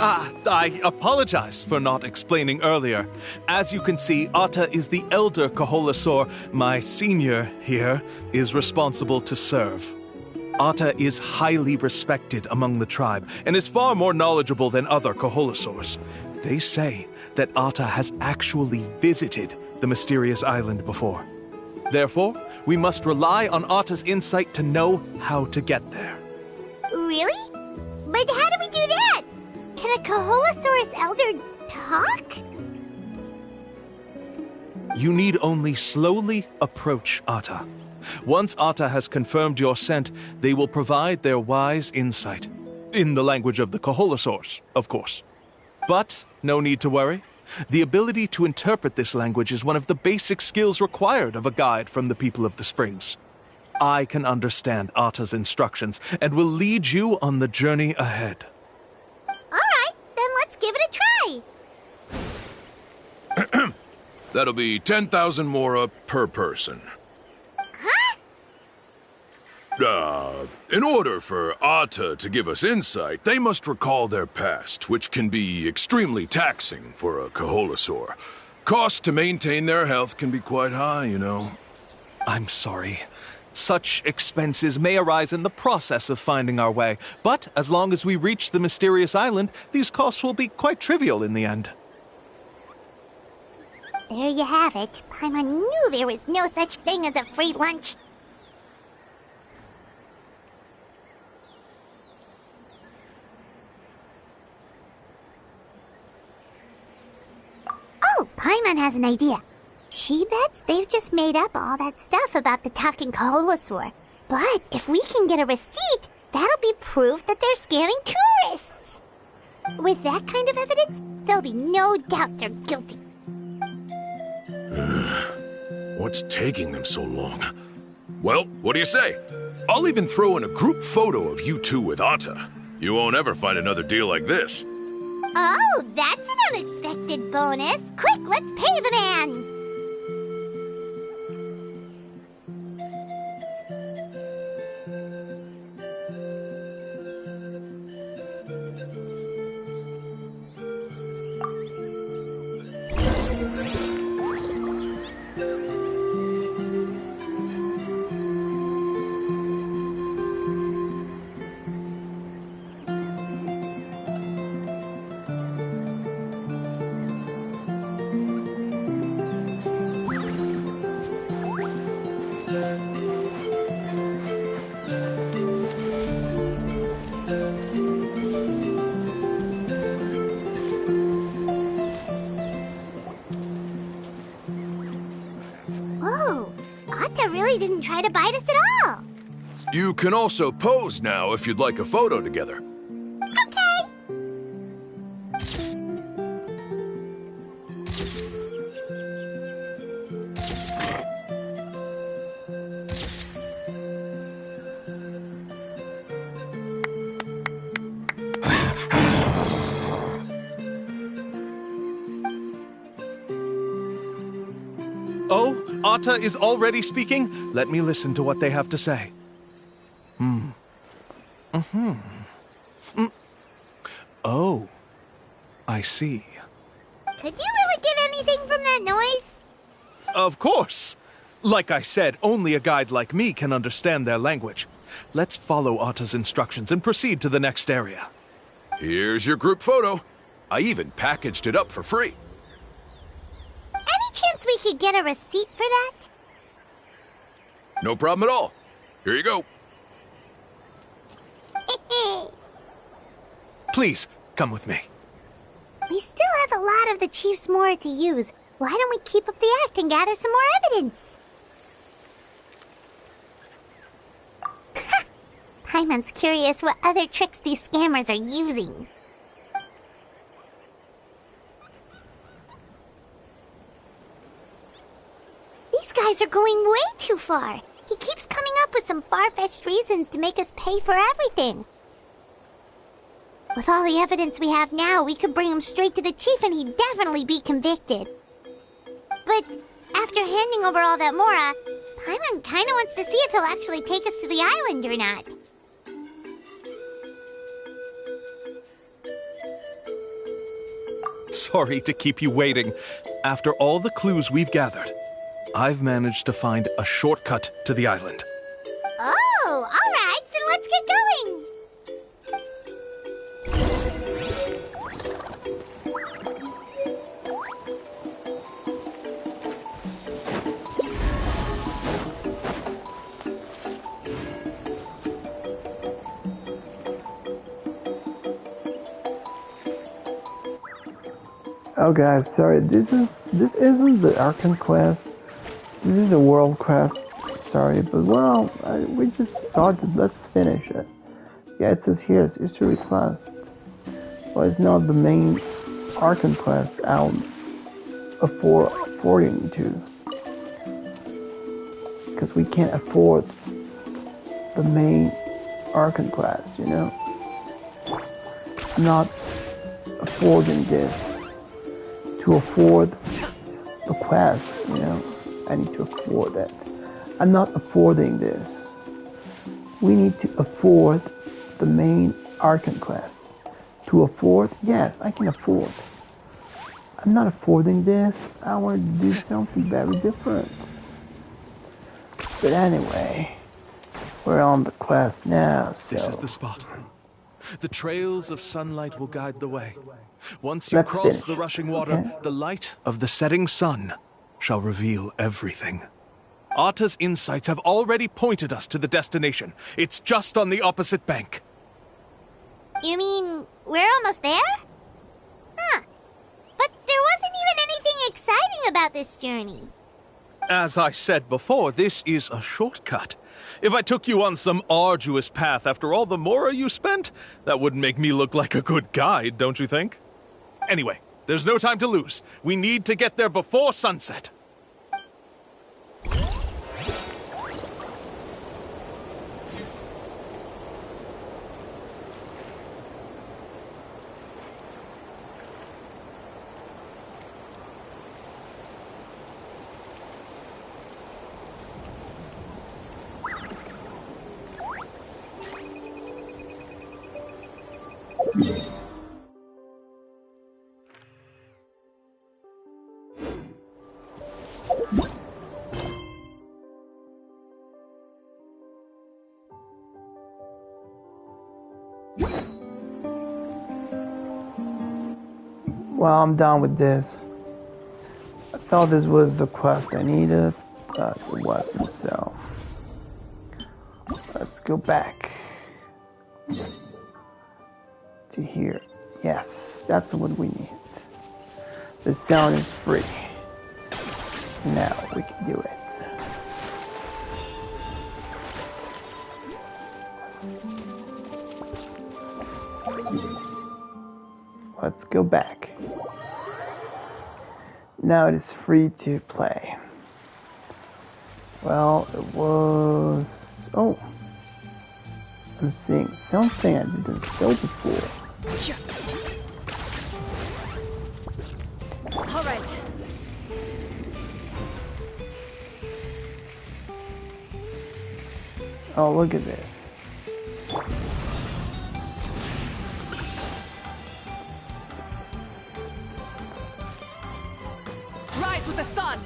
I apologize for not explaining earlier. As you can see, Atta is the elder Koholosaur. My senior here is responsible to serve. Atta is highly respected among the tribe and is far more knowledgeable than other Koholosaurs. They say that Atta has actually visited the mysterious island before. Therefore, we must rely on Atta's insight to know how to get there. Really? But how do we do that? Can a Koholosaurus elder talk? You need only slowly approach Atta. Once Atta has confirmed your scent, they will provide their wise insight. In the language of the Koholosaurs, of course. But no need to worry. The ability to interpret this language is one of the basic skills required of a guide from the people of the Springs. I can understand Atta's instructions and will lead you on the journey ahead. Alright, then let's give it a try. That'll be 10,000 mora per person. Huh? In order for Atta to give us insight, they must recall their past, which can be extremely taxing for a Koholosaur. Costs to maintain their health can be quite high, you know. I'm sorry. Such expenses may arise in the process of finding our way, but as long as we reach the mysterious island, these costs will be quite trivial in the end. There you have it. Paimon knew there was no such thing as a free lunch. Oh, Paimon has an idea. She bets they've just made up all that stuff about the talking Koholosaur. But if we can get a receipt, that'll be proof that they're scamming tourists. With that kind of evidence, there'll be no doubt they're guilty. What's taking them so long? Well, what do you say? I'll even throw in a group photo of you two with Atta. You won't ever find another deal like this. Oh, that's an unexpected bonus. Quick, let's pay the man. really didn't try to bite us at all. You can also pose now if you'd like a photo together. Okay. Oh, Atta is already speaking? Let me listen to what they have to say. Oh, I see. Could you really get anything from that noise? Of course! Like I said, only a guide like me can understand their language. Let's follow Atta's instructions and proceed to the next area. Here's your group photo. I even packaged it up for free. Any chance we could get a receipt for that? No problem at all. Here you go. Please, come with me. We still have a lot of the Chief's Mora to use. Why don't we keep up the act and gather some more evidence? Paimon's curious what other tricks these scammers are using. These guys are going way too far. He keeps coming up with some far-fetched reasons to make us pay for everything. With all the evidence we have now, we could bring him straight to the chief and he'd definitely be convicted. But after handing over all that Mora, Paimon kinda wants to see if he'll actually take us to the island or not. Sorry to keep you waiting. After all the clues we've gathered, I've managed to find a shortcut to the island. Oh, alright, then let's get going! Oh guys, sorry, this isn't the Archon quest. This is the world quest. Sorry, but well, we just started. Let's finish it. Yeah, it says here it's history quest. Well, it's not the main Archon quest. I'm affording to, because we can't afford the main Archon quest. You know, I'm not affording this. To afford the quest, you know, I need to afford it. I'm not affording this. We need to afford the main Archon quest. To afford, yes, I can afford. I'm not affording this. I want to do something very different. But anyway, we're on the quest now, so... This is the spot. The trails of sunlight will guide the way. Once you cross the rushing water, the light of the setting sun shall reveal everything. Atta's insights have already pointed us to the destination. It's just on the opposite bank. You mean we're almost there? Huh. But there wasn't even anything exciting about this journey. As I said before, this is a shortcut. If I took you on some arduous path after all the Mora you spent, that wouldn't make me look like a good guide, don't you think? Anyway, there's no time to lose. We need to get there before sunset. Well, I'm done with this. I thought this was the quest I needed, but it wasn't, so... Let's go back to here. Yes, that's what we need. The sound is free. Now we can do it. let's go back. Now it is free to play. Well, it was... Oh! I'm seeing something I didn't see before. All right. Oh, look at this. Rise with the sun!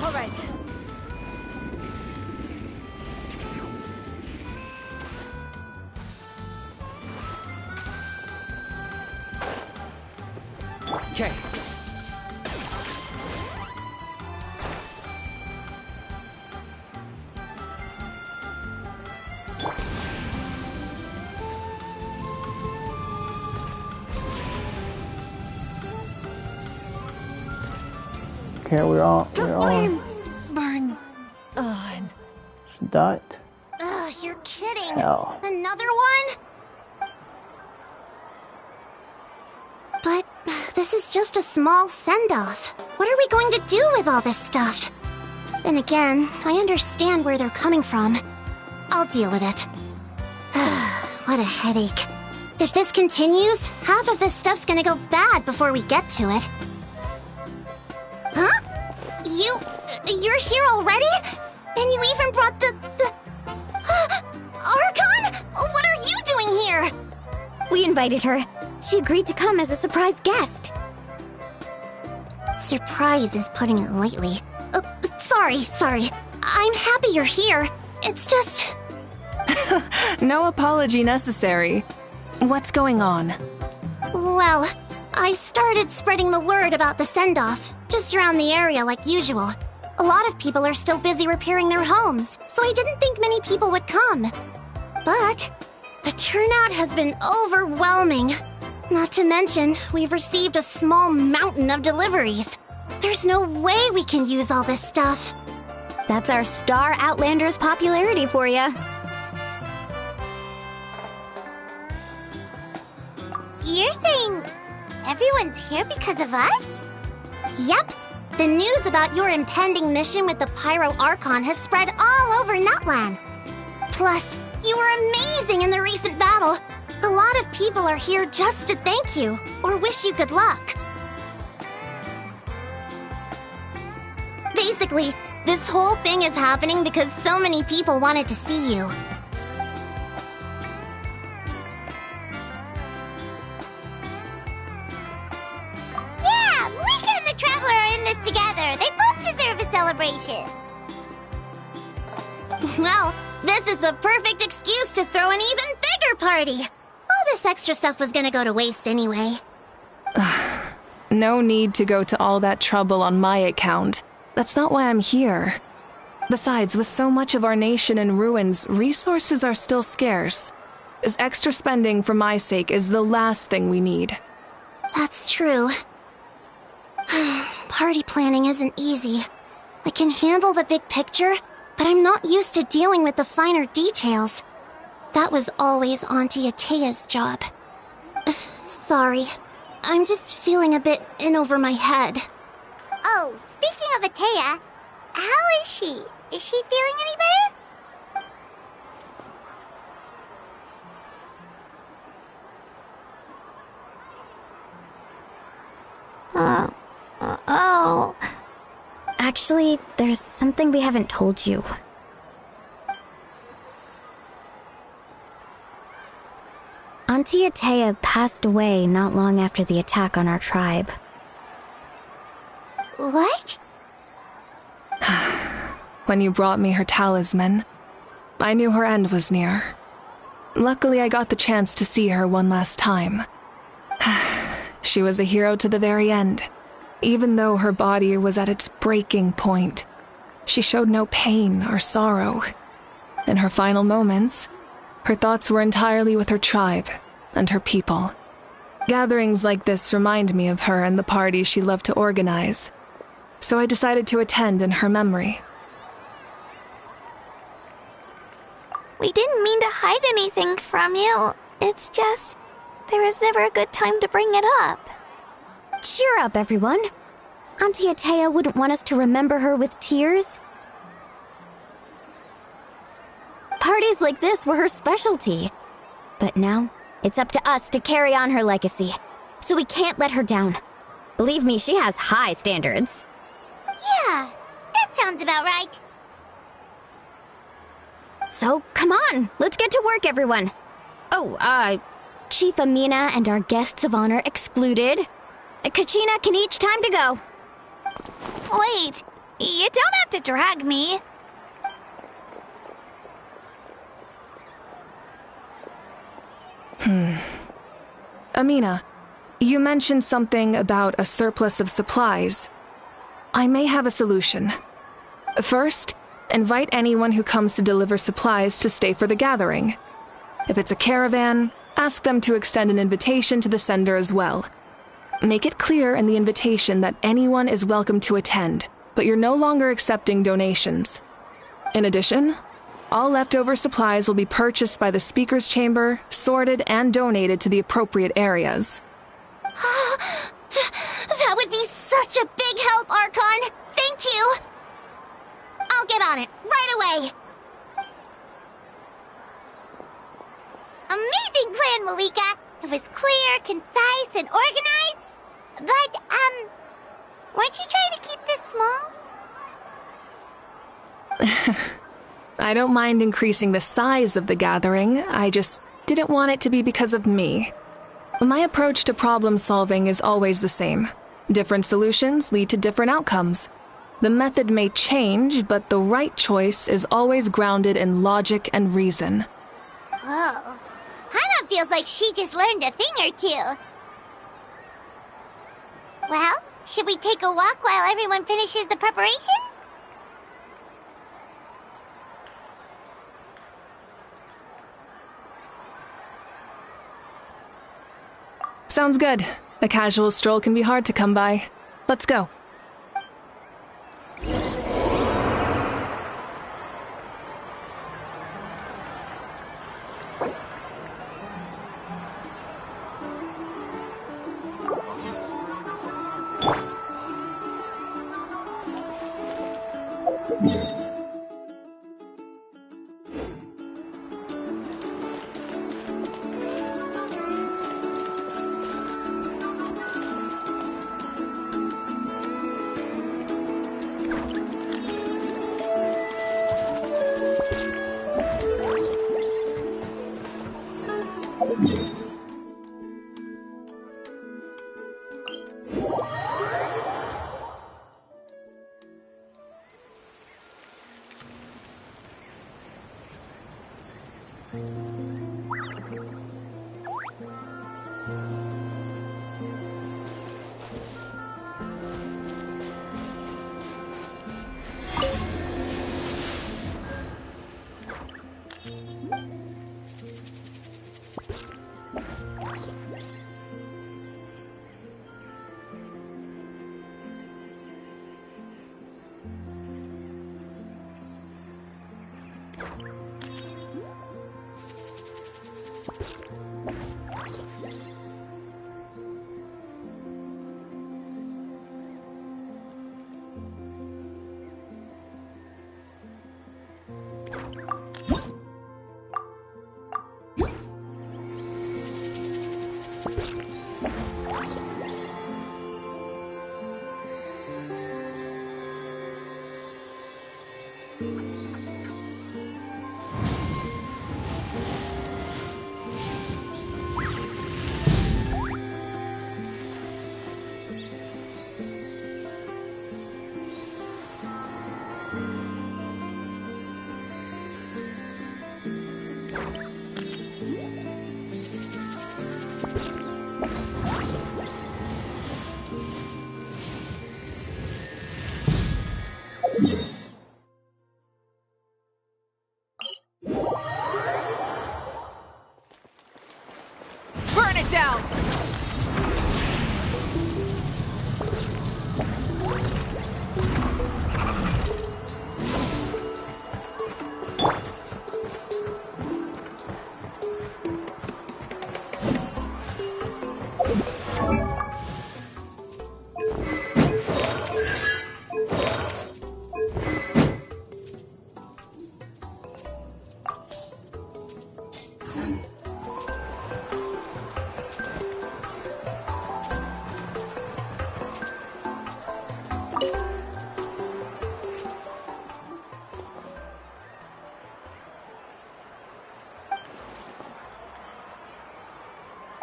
All right. Okay. Okay, we're on. Burns on. She died. Ugh, you're kidding. Hell. Another one? But this is just a small send-off. What are we going to do with all this stuff? Then again, I understand where they're coming from. I'll deal with it. What a headache. If this continues, half of this stuff's gonna go bad before we get to it. Huh? You're here already? And you even brought the... Archon? What are you doing here? We invited her. She agreed to come as a surprise guest. Surprise is putting it lightly. Sorry. I'm happy you're here. It's just... No apology necessary. What's going on? Well, I started spreading the word about the send-off, just around the area like usual. A lot of people are still busy repairing their homes, so I didn't think many people would come. But the turnout has been overwhelming. Not to mention, we've received a small mountain of deliveries. There's no way we can use all this stuff. That's our Star Outlander's popularity for ya. You're saying everyone's here because of us? Yep. The news about your impending mission with the Pyro Archon has spread all over Nutland. Plus, you were amazing in the recent battle. A lot of people are here just to thank you, or wish you good luck. Basically, this whole thing is happening because so many people wanted to see you. Yeah, Mika and the Traveler are in this together. They both deserve a celebration. Well, this is the perfect excuse to throw an even bigger party. All this extra stuff was gonna go to waste anyway. No need to go to all that trouble on my account. That's not why I'm here. Besides, with so much of our nation in ruins, resources are still scarce. This extra spending for my sake is the last thing we need. That's true. Party planning isn't easy. I can handle the big picture, but I'm not used to dealing with the finer details. That was always Auntie Atea's job. Sorry. I'm just feeling a bit in over my head. Oh, speaking of Atea, how is she? Is she feeling any better? Oh. Actually, there's something we haven't told you. Auntie Atea passed away not long after the attack on our tribe. What? When you brought me her talisman, I knew her end was near. Luckily, I got the chance to see her one last time. She was a hero to the very end. Even though her body was at its breaking point, she showed no pain or sorrow. In her final moments, her thoughts were entirely with her tribe and her people. Gatherings like this remind me of her and the parties she loved to organize. so I decided to attend in her memory. We didn't mean to hide anything from you. It's just, there was never a good time to bring it up. Cheer up, everyone. Auntie Atea wouldn't want us to remember her with tears. Parties like this were her specialty. But now, it's up to us to carry on her legacy. So we can't let her down. Believe me, she has high standards. Yeah, that sounds about right. So, come on, let's get to work, everyone. Oh, Chief Amina and our guests of honor excluded. Kachina can each time to go. Wait, you don't have to drag me. Amina, you mentioned something about a surplus of supplies. I may have a solution. First, invite anyone who comes to deliver supplies to stay for the gathering. If it's a caravan, ask them to extend an invitation to the sender as well. Make it clear in the invitation that anyone is welcome to attend, but you're no longer accepting donations. In addition, all leftover supplies will be purchased by the speaker's chamber, sorted, and donated to the appropriate areas. That would be such a big help, Archon! Thank you! I'll get on it, right away! Amazing plan, MAVUIKA. It was clear, concise, and organized. But, weren't you trying to keep this small? I don't mind increasing the size of the gathering, I just didn't want it to be because of me. My approach to problem solving is always the same. Different solutions lead to different outcomes. The method may change, but the right choice is always grounded in logic and reason. Whoa. Hana feels like she just learned a thing or two. Well, should we take a walk while everyone finishes the preparations? Sounds good. A casual stroll can be hard to come by. Let's go.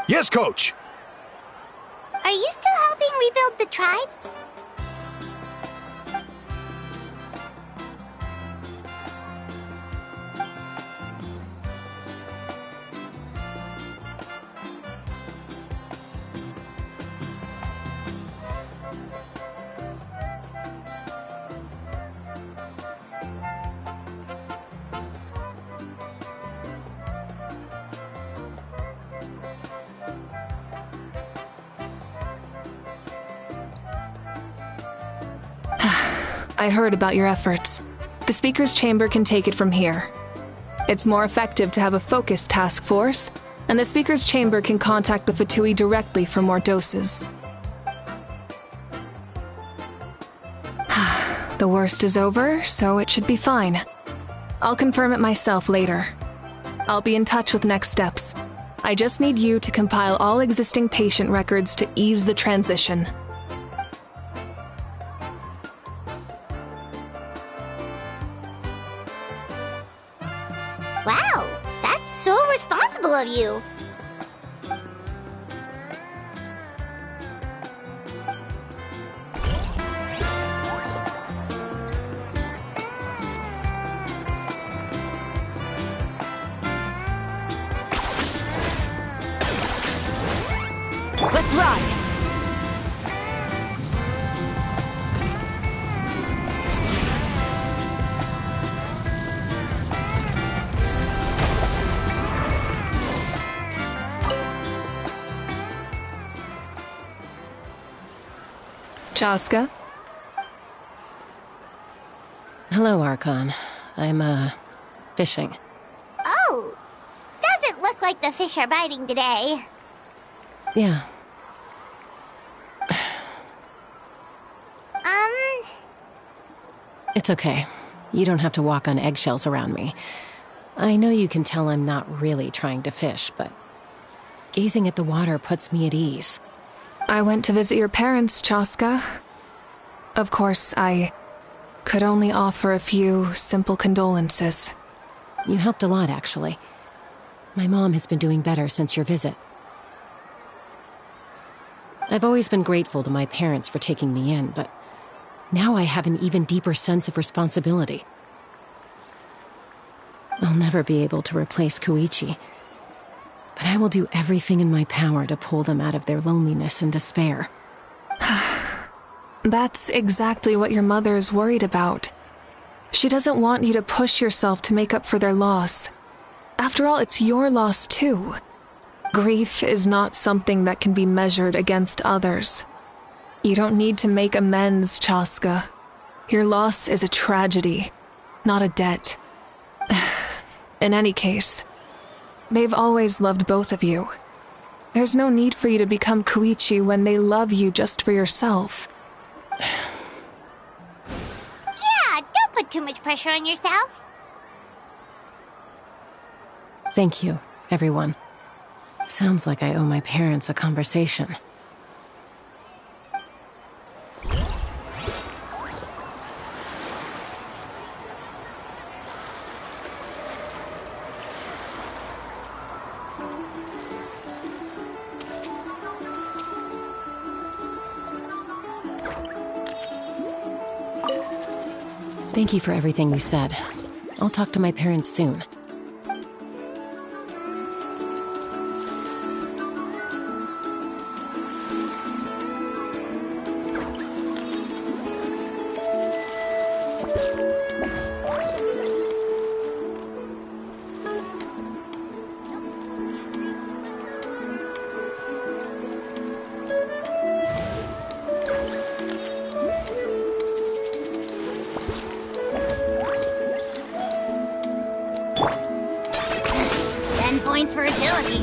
Yes, Coach! Are you still helping rebuild the tribes? I heard about your efforts. The Speaker's Chamber can take it from here. It's more effective to have a focused task force, and the Speaker's Chamber can contact the Fatui directly for more doses. The worst is over, so it should be fine. I'll confirm it myself later. I'll be in touch with next steps. I just need you to compile all existing patient records to ease the transition. Wow, that's so responsible of you. Let's ride! Chaska? Hello, Archon. I'm, fishing. Oh, doesn't look like the fish are biting today. Yeah. It's okay. You don't have to walk on eggshells around me. I know you can tell I'm not really trying to fish, but gazing at the water puts me at ease. I went to visit your parents, Chaska. Of course, I could only offer a few simple condolences. You helped a lot, actually. My mom has been doing better since your visit. I've always been grateful to my parents for taking me in, but now I have an even deeper sense of responsibility. I'll never be able to replace Koichi, but I will do everything in my power to pull them out of their loneliness and despair. That's exactly what your mother is worried about. She doesn't want you to push yourself to make up for their loss. After all, it's your loss too. Grief is not something that can be measured against others. You don't need to make amends, Chaska. Your loss is a tragedy, not a debt. In any case, they've always loved both of you. There's no need for you to become Koichi when they love you just for yourself. Yeah, don't put too much pressure on yourself. Thank you, everyone. Sounds like I owe my parents a conversation. Thank you for everything you said. I'll talk to my parents soon. Points for agility.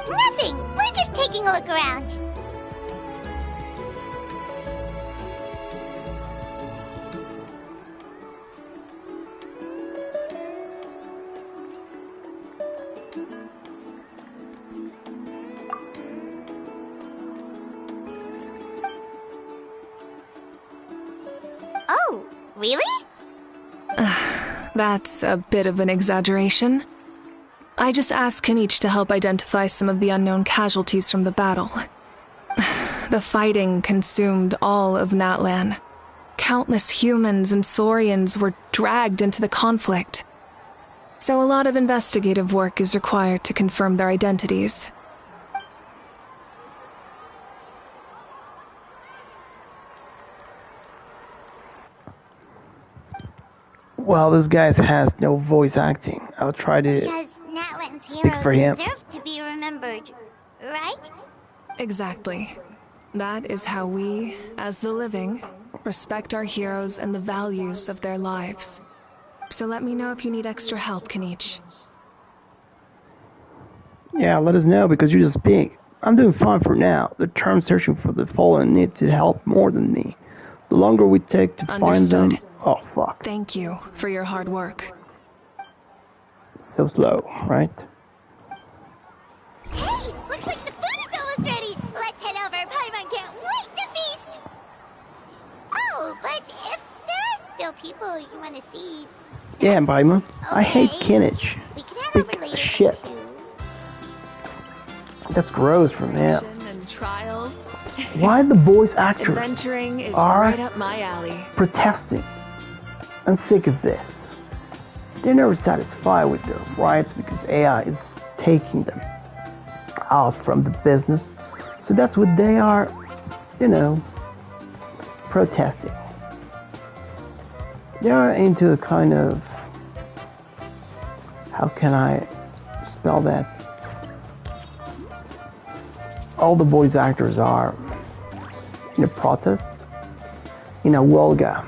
Nothing. We're just taking a look around. Really? That's a bit of an exaggeration. I just asked Kanich to help identify some of the unknown casualties from the battle. The fighting consumed all of Natlan. Countless humans and Saurians were dragged into the conflict. So a lot of investigative work is required to confirm their identities. Well, this guy has no voice acting. I'll try to Because Natlan's speak for him. heroes deserve to be remembered, right? Exactly. That is how we, as the living, respect our heroes and the values of their lives. So let me know if you need extra help, Kanich. Yeah, let us know because you just speak. I'm doing fine for now. The term searching for the fallen need to help more than me. The longer we take to find them... Oh, fuck. Thank you for your hard work. So slow, right? Hey, looks like the food is almost ready. Let's head over. Paimon can't wait to feast. Oh, but if there are still people you want to see... Yeah, Paimon. I hate Kinich. We can head over later. Shit. That's gross from him. And trials. Why the voice actors Adventuring is are right up my alley. protesting? I'm sick of this. They're never satisfied with their rights because AI is taking them out from the business. So that's what they are, protesting. They are into a kind of, how can I spell that? All the voice actors are in a protest, in a Wolga,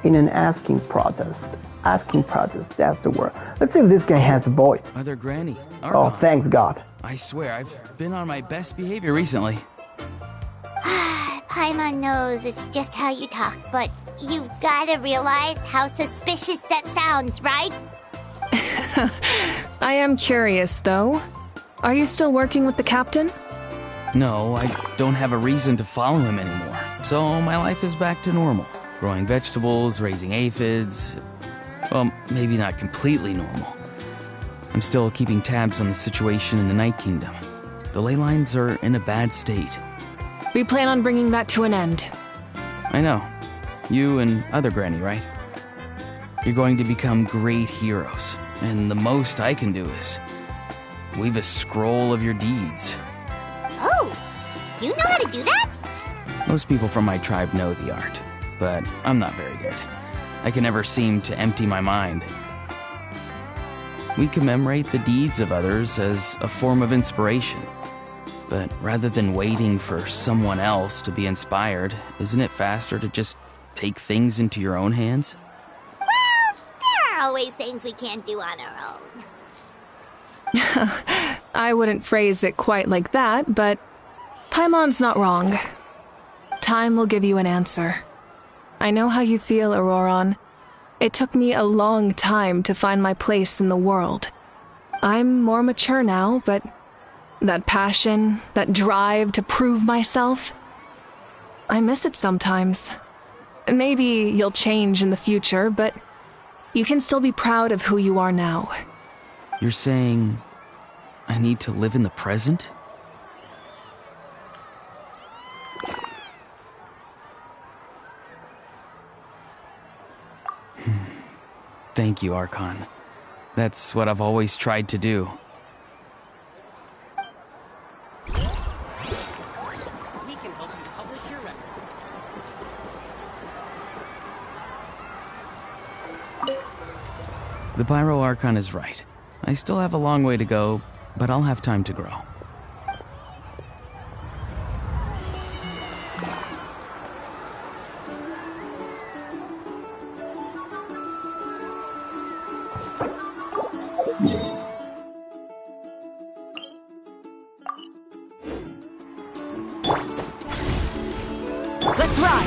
in an asking protest. Asking protest, that's the word. Let's see if this guy has a voice. Mother Granny, Archon. Oh, thanks God. I swear, I've been on my best behavior recently. Paimon knows it's just how you talk, but you've gotta realize how suspicious that sounds, right? I am curious, though. Are you still working with the captain? No, I don't have a reason to follow him anymore. So my life is back to normal. Growing vegetables, raising aphids. Well, maybe not completely normal. I'm still keeping tabs on the situation in the Night Kingdom. The ley lines are in a bad state. We plan on bringing that to an end. I know. You and other Granny, right? You're going to become great heroes. And the most I can do is weave a scroll of your deeds. Oh, you know how to do that? Most people from my tribe know the art, but I'm not very good. I can never seem to empty my mind. We commemorate the deeds of others as a form of inspiration. But rather than waiting for someone else to be inspired, isn't it faster to just take things into your own hands? Well, there are always things we can't do on our own. I wouldn't phrase it quite like that, but Paimon's not wrong. Time will give you an answer. I know how you feel, Auroron. It took me a long time to find my place in the world. I'm more mature now, but that passion, that drive to prove myself, I miss it sometimes. Maybe you'll change in the future, but you can still be proud of who you are now. You're saying I need to live in the present? Thank you, Archon. That's what I've always tried to do. We can help you publish your records. The Pyro Archon is right. I still have a long way to go, but I'll have time to grow. Let's ride!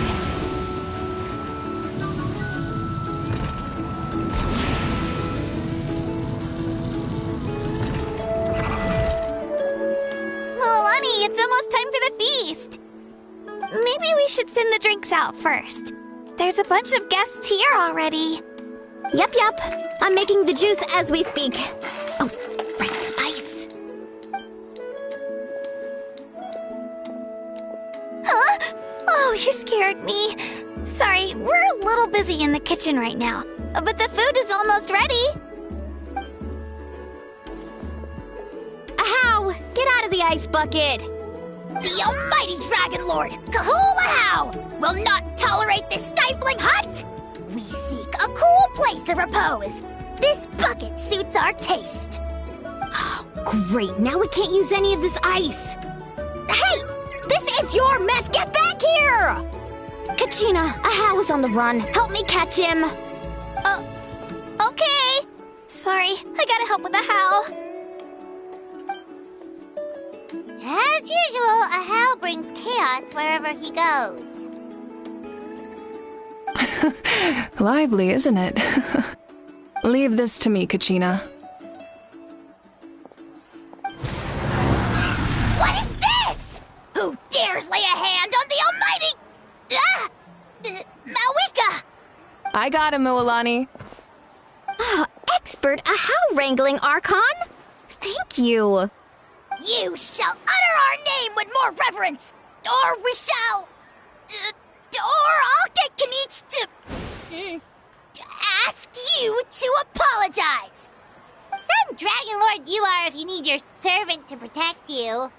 Milani, it's almost time for the feast. Maybe we should send the drinks out first. there's a bunch of guests here already. Yep. I'm making the juice as we speak. Oh, right, ice. Huh? Oh, you scared me. Sorry, we're a little busy in the kitchen right now, but the food is almost ready. Ahow! Get out of the ice bucket! The almighty Dragon Lord, Kahula will not tolerate this stifling hut! We seek a cool place of repose. This bucket suits our taste. Oh, great, now we can't use any of this ice. Hey! This is your mess! Get back here! Kachina, Ahow is on the run. Help me catch him. Okay. Sorry, I gotta help with Ahow. As usual, Ahow brings chaos wherever he goes. Lively, isn't it? Leave this to me, Kachina. What is this? Who dares lay a hand on the almighty... MAVUIKA! I got him, Mualani. Oh, expert Ahow wrangling, Archon. Thank you. You shall utter our name with more reverence, or we shall... or I'll get Kanich to ask you to apologize. Some Dragon Lord you are if you need your servant to protect you.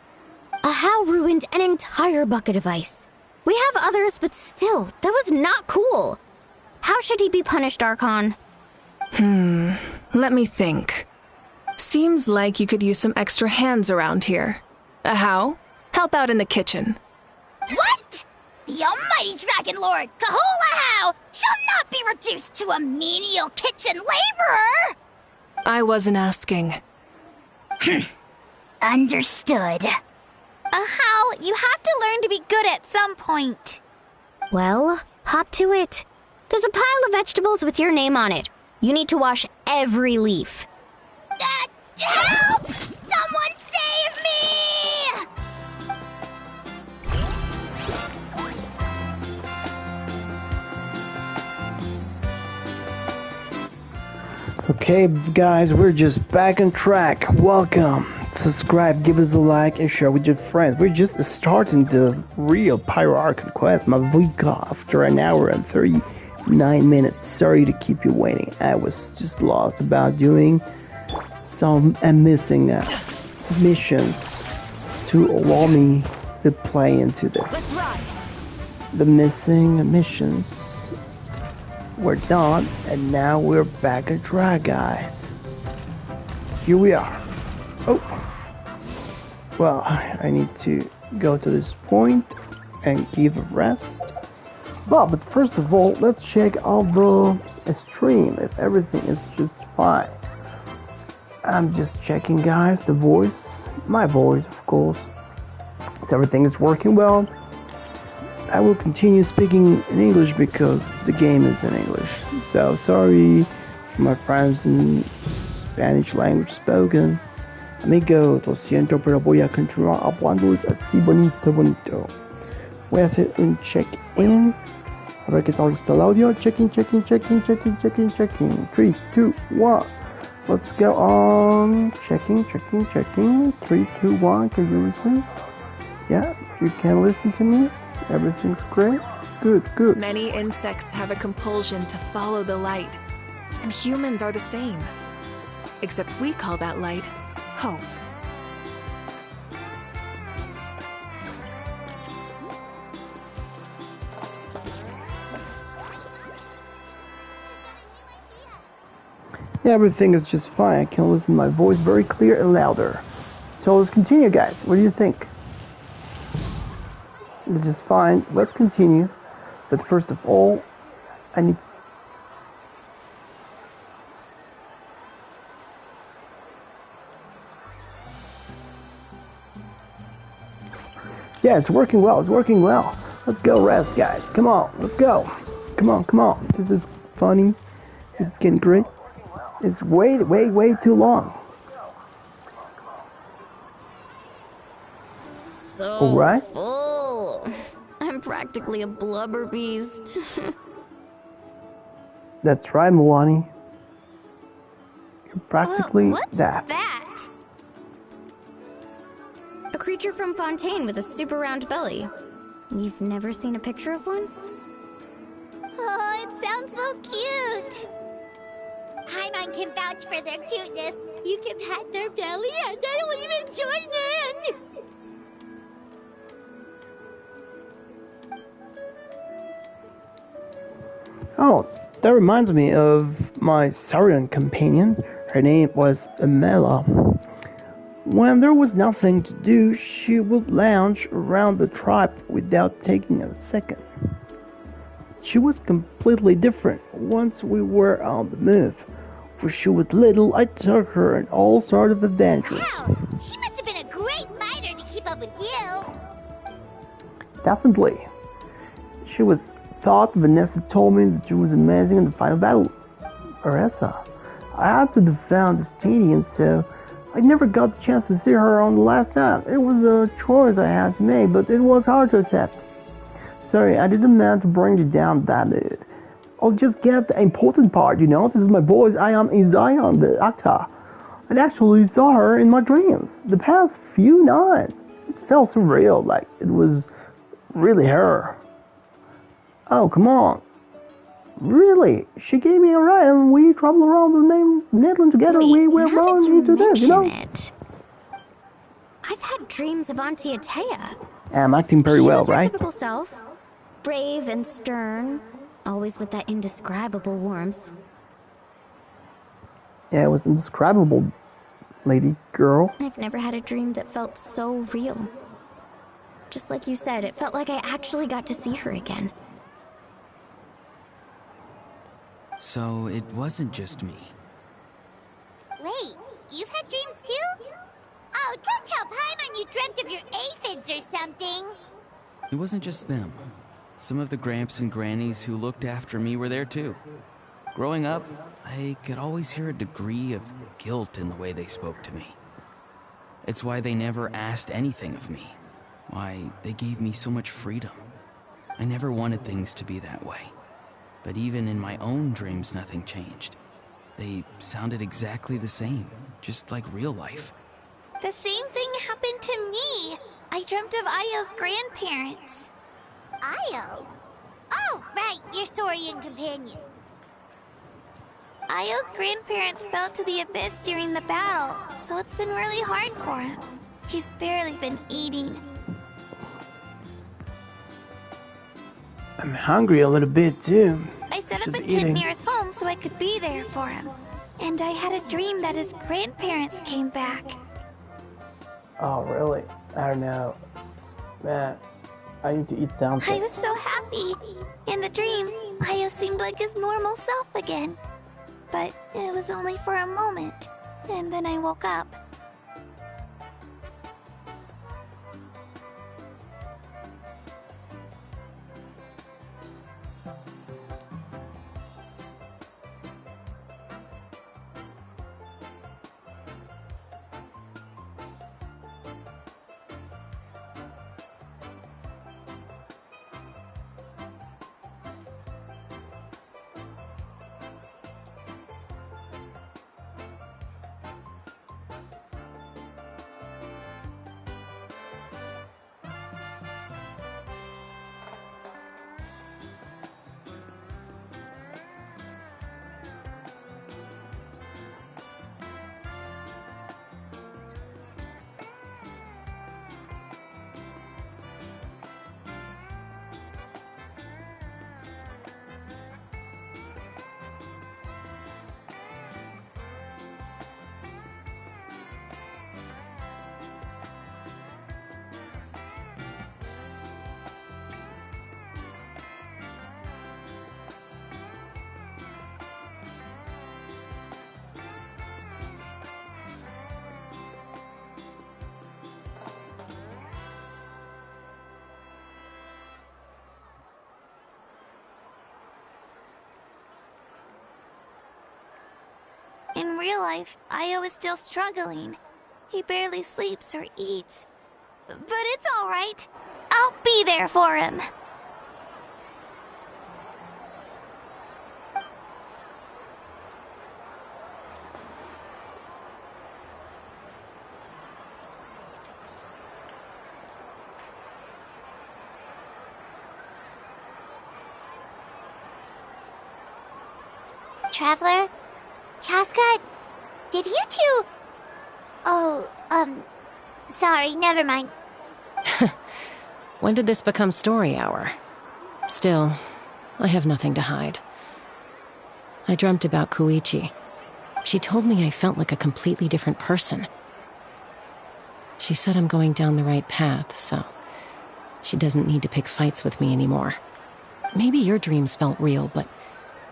Ahow ruined an entire bucket of ice. We have others, but still, that was not cool. How should he be punished, Archon? Let me think. Seems like you could use some extra hands around here. Ahow, help out in the kitchen. What? The almighty Dragon Lord, Kahula shall not be reduced to a menial kitchen laborer! I wasn't asking. Understood. Ahow, you have to learn to be good at some point. Well, hop to it. There's a pile of vegetables with your name on it. You need to wash every leaf. Help! Someone save me! Okay, guys, we're just back on track. Welcome. Subscribe, give us a like, and share with your friends. We're just starting the real Pyro Archon quest, MAVUIKA, after an hour and 39 minutes. Sorry to keep you waiting. I was just lost about doing some missing missions to allow me to play into this. The missing missions were done, and now we're back on track, guys. Here we are. Oh, well, I need to go to this point and give a rest. Well, but first of all, let's check out the stream if everything is just fine. I'm just checking, guys, the voice, my voice, of course. If everything is working well, I will continue speaking in English because the game is in English. So sorry for my friends in Spanish language spoken. Amigo, lo siento, pero voy a continuar hablándoles así bonito. Voy a hacer un check-in. A ver qué tal está el audio. Checking. 3, 2, 1. Let's go on. Checking. 3, 2, 1. Can you listen? Yeah, you can listen to me. Everything's great. Good. Many insects have a compulsion to follow the light, and humans are the same. Except we call that light hope. Yeah, everything is just fine. I can listen to my voice very clear and louder. So let's continue, guys. What do you think? It's just fine. Let's continue. But first of all, I need... Yeah, it's working well. Let's go rest, guys. Come on, let's go. Come on. This is funny. It's getting great. It's way too long. So all right. full. I'm practically a blubber beast. That's right, Milani. You're practically What's that. A creature from Fontaine with a super round belly. You've never seen a picture of one? Oh, it sounds so cute. Paimon can vouch for their cuteness. You can pat their belly and I'll even join in. Oh, that reminds me of my Saurian companion. Her name was Amela. When there was nothing to do, she would lounge around the tribe without taking a second. She was completely different once we were on the move. When she was little, I took her on all sorts of adventures. Wow, she must have been a great fighter to keep up with you. Definitely. She was thought Vanessa told me that she was amazing in the final battle. Oressa. I had to defend the stadium, so I never got the chance to see her on the last time. It was a choice I had to make, but it was hard to accept. Sorry, I didn't mean to bring you down that mood. I'll just get the important part, you know. This is my voice. I am Zion, the actor. I actually saw her in my dreams the past few nights. It felt surreal, like it was really her. Oh, come on. Really? She gave me a ride and we traveled around the Netherlands together. We were born into this, you know? I've had dreams of Auntie Atea. I'm acting very well, She was her right? typical self. Brave and stern. Always with that indescribable warmth. Yeah, it was indescribable, lady girl. I've never had a dream that felt so real. Just like you said, it felt like I actually got to see her again. So it wasn't just me. Wait, you've had dreams too? Oh, don't tell Paimon you dreamt of your aphids or something. It wasn't just them. Some of the Gramps and Grannies who looked after me were there too. Growing up, I could always hear a degree of guilt in the way they spoke to me. It's why they never asked anything of me. Why they gave me so much freedom. I never wanted things to be that way. But even in my own dreams, nothing changed. They sounded exactly the same, just like real life. The same thing happened to me. I dreamt of Ayo's grandparents. Ayo? Oh, right, your Saurian companion. Ayo's grandparents fell to the abyss during the battle, so it's been really hard for him. He's barely been eating. I'm hungry a little bit too. I set up a Just tent eating. near his home so I could be there for him. And I had a dream that his grandparents came back. Oh, really? I don't know. Man, I need to eat something. I was so happy. In the dream, Ayo seemed like his normal self again. But it was only for a moment. And then I woke up. In real life, Ayo is still struggling. He barely sleeps or eats. But it's alright. I'll be there for him. Traveler? Chaska? Did you two... Oh, sorry, never mind. When did this become story hour? Still, I have nothing to hide. I dreamt about Koichi. She told me I felt like a completely different person. She said I'm going down the right path, so she doesn't need to pick fights with me anymore. Maybe your dreams felt real, but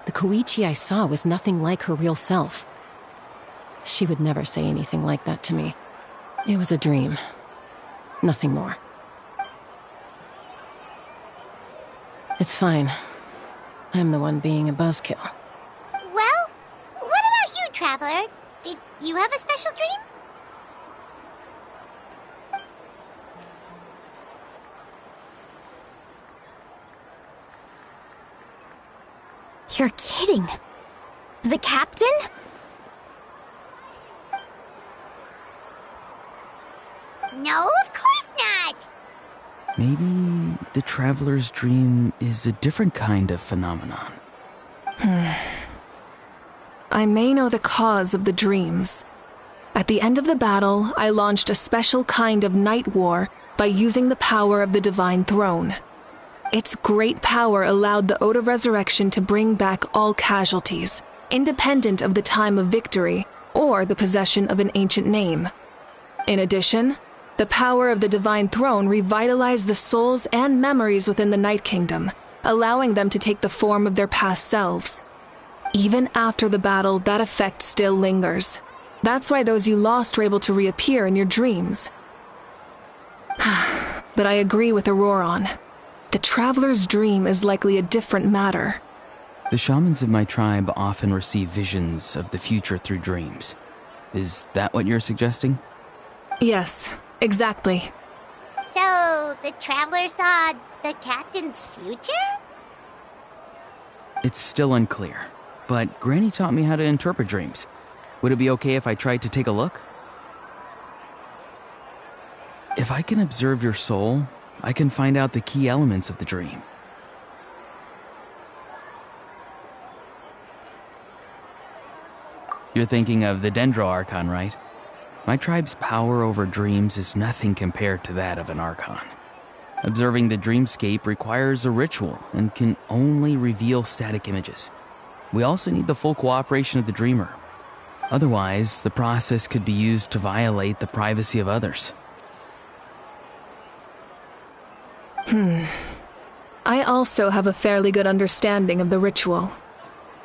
the Koichi I saw was nothing like her real self. She would never say anything like that to me. It was a dream. Nothing more. It's fine. I'm the one being a buzzkill. Well, what about you, Traveler? Did you have a special dream? You're kidding. The captain? No, of course not! Maybe the traveler's dream is a different kind of phenomenon. I may know the cause of the dreams. At the end of the battle, I launched a special kind of night war by using the power of the Divine Throne. Its great power allowed the Ode of Resurrection to bring back all casualties, independent of the time of victory or the possession of an ancient name. In addition, the power of the Divine Throne revitalized the souls and memories within the Night Kingdom, allowing them to take the form of their past selves. Even after the battle, that effect still lingers. That's why those you lost were able to reappear in your dreams. But I agree with Auroron. The Traveler's dream is likely a different matter. The shamans of my tribe often receive visions of the future through dreams. Is that what you're suggesting? Yes, exactly. So, the Traveler saw the captain's future? It's still unclear, but Granny taught me how to interpret dreams. Would it be okay if I tried to take a look? If I can observe your soul, I can find out the key elements of the dream. You're thinking of the Dendro Archon, right? My tribe's power over dreams is nothing compared to that of an Archon. Observing the dreamscape requires a ritual and can only reveal static images. We also need the full cooperation of the dreamer. Otherwise, the process could be used to violate the privacy of others. I also have a fairly good understanding of the ritual.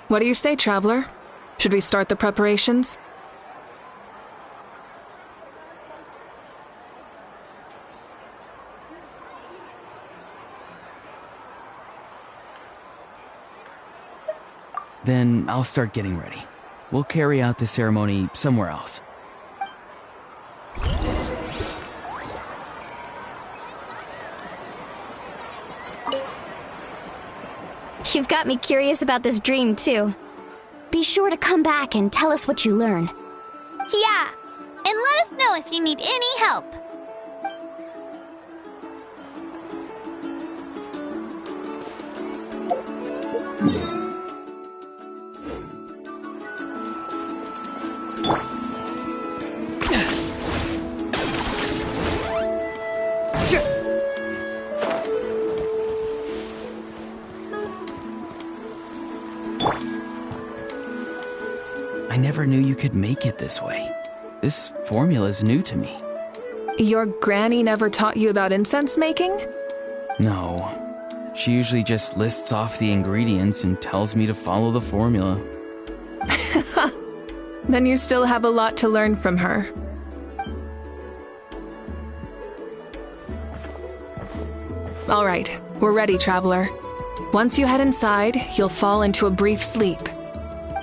What do you say, Traveler? Should we start the preparations? Then I'll start getting ready. We'll carry out the ceremony somewhere else. You've got me curious about this dream, too. Be sure to come back and tell us what you learn. Yeah, and let us know if you need any help. I never knew you could make it this way. This formula is new to me. Your granny never taught you about incense making? No. She usually just lists off the ingredients and tells me to follow the formula. Then you still have a lot to learn from her. All right, we're ready, Traveler. Once you head inside, you'll fall into a brief sleep.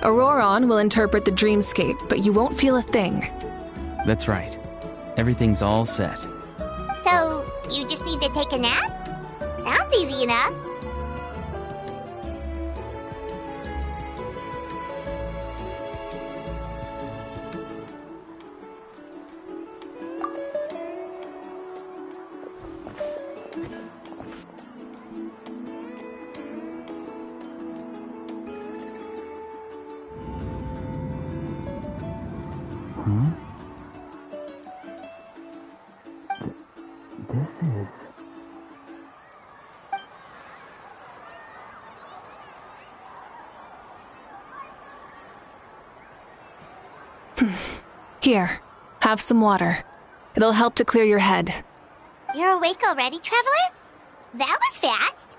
Auroron will interpret the dreamscape, but you won't feel a thing. That's right. Everything's all set. So, you just need to take a nap? Sounds easy enough. this is. Here, have some water. It'll help to clear your head. You're awake already, Traveler? That was fast.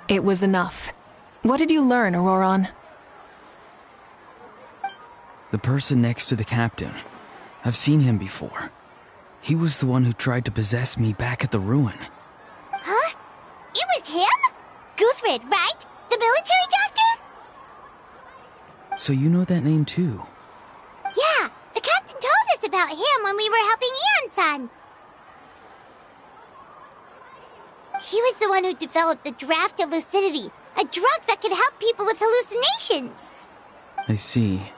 It was enough. What did you learn, Auroron? The person next to the captain. I've seen him before. He was the one who tried to possess me back at the ruin. Huh? It was him? Guthred, right? The military doctor? So you know that name too? Yeah, the captain told us about him when we were helping Eon-san. He was the one who developed the draft of lucidity, a drug that could help people with hallucinations. I see.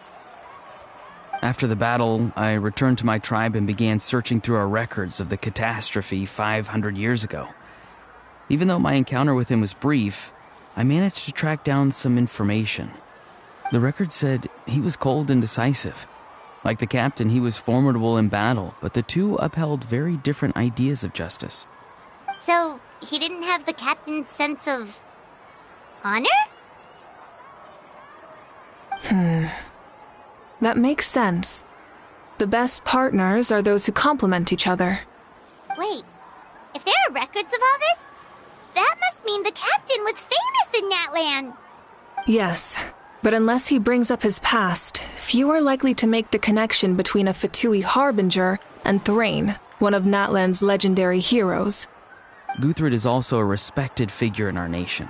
After the battle, I returned to my tribe and began searching through our records of the catastrophe 500 years ago. Even though my encounter with him was brief, I managed to track down some information. The record said he was cold and decisive. Like the captain, he was formidable in battle, but the two upheld very different ideas of justice. So, he didn't have the captain's sense of honor? That makes sense. The best partners are those who complement each other. Wait, if there are records of all this, that must mean the captain was famous in that land. Yes, but unless he brings up his past, few are likely to make the connection between a Fatui harbinger and Thrain, one of Natlan's legendary heroes. Guthred is also a respected figure in our nation.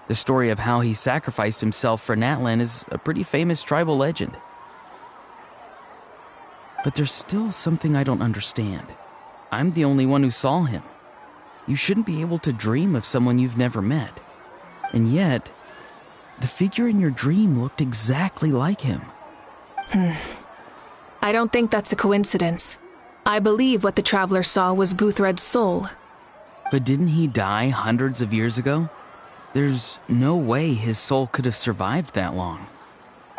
The story of how he sacrificed himself for Natlan is a pretty famous tribal legend. But there's still something I don't understand. I'm the only one who saw him. You shouldn't be able to dream of someone you've never met. And yet, the figure in your dream looked exactly like him. I don't think that's a coincidence. I believe what the Traveler saw was Guthred's soul. But didn't he die hundreds of years ago? There's no way his soul could have survived that long.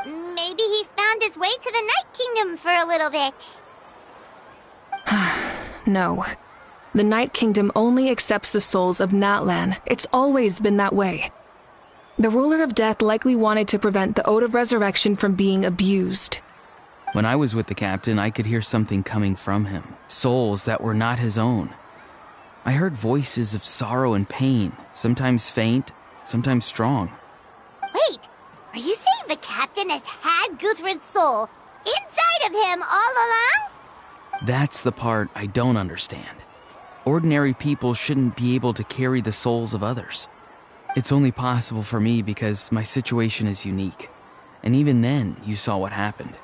Maybe he found his way to the Night Kingdom for a little bit. No. The Night Kingdom only accepts the souls of Natlan. It's always been that way. The Ruler of Death likely wanted to prevent the Ode of Resurrection from being abused. When I was with the captain, I could hear something coming from him. Souls that were not his own. I heard voices of sorrow and pain, sometimes faint, sometimes strong. Wait, are you saying the captain has had Guthred's soul inside of him all along? That's the part I don't understand. Ordinary people shouldn't be able to carry the souls of others. It's only possible for me because my situation is unique. And even then, you saw what happened.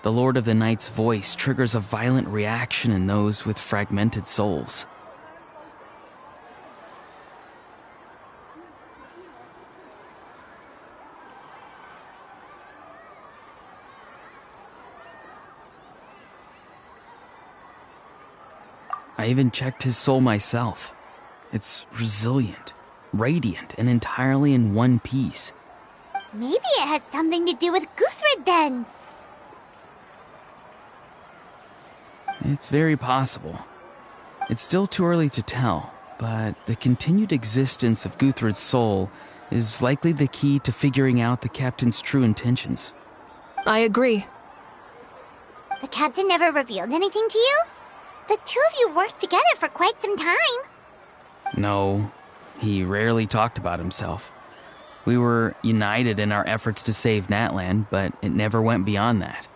The Lord of the Night's voice triggers a violent reaction in those with fragmented souls. I even checked his soul myself. It's resilient, radiant, and entirely in one piece. Maybe it has something to do with Guthred then. It's very possible. It's still too early to tell, but the continued existence of Guthred's soul is likely the key to figuring out the captain's true intentions. I agree. The captain never revealed anything to you? The two of you worked together for quite some time. No, he rarely talked about himself. We were united in our efforts to save Natlan, but it never went beyond that.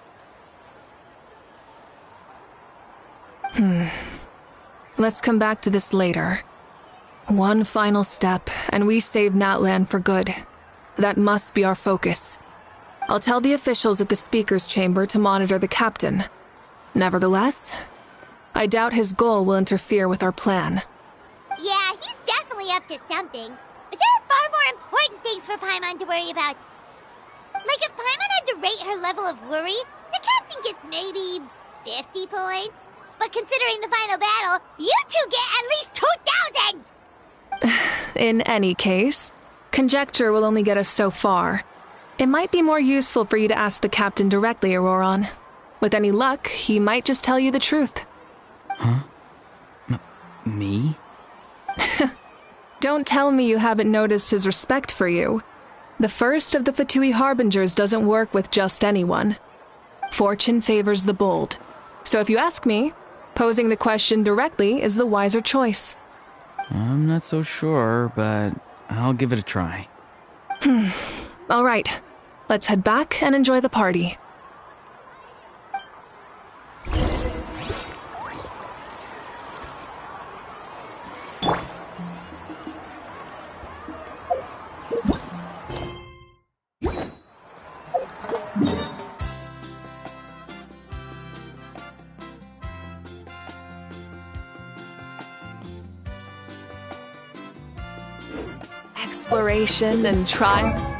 Let's come back to this later. One final step, and we save Natlan for good. That must be our focus. I'll tell the officials at the speaker's chamber to monitor the captain. Nevertheless, I doubt his goal will interfere with our plan. Yeah, he's definitely up to something. But there are far more important things for Paimon to worry about. Like if Paimon had to rate her level of worry, the captain gets maybe 50 points. But considering the final battle, you two get at least 2,000! In any case, conjecture will only get us so far. It might be more useful for you to ask the captain directly, Auroron. With any luck, he might just tell you the truth. Huh? Me? Don't tell me you haven't noticed his respect for you. The first of the Fatui Harbingers doesn't work with just anyone. Fortune favors the bold. So if you ask me, posing the question directly is the wiser choice. I'm not so sure, but I'll give it a try. All right, let's head back and enjoy the party. Exploration and trial.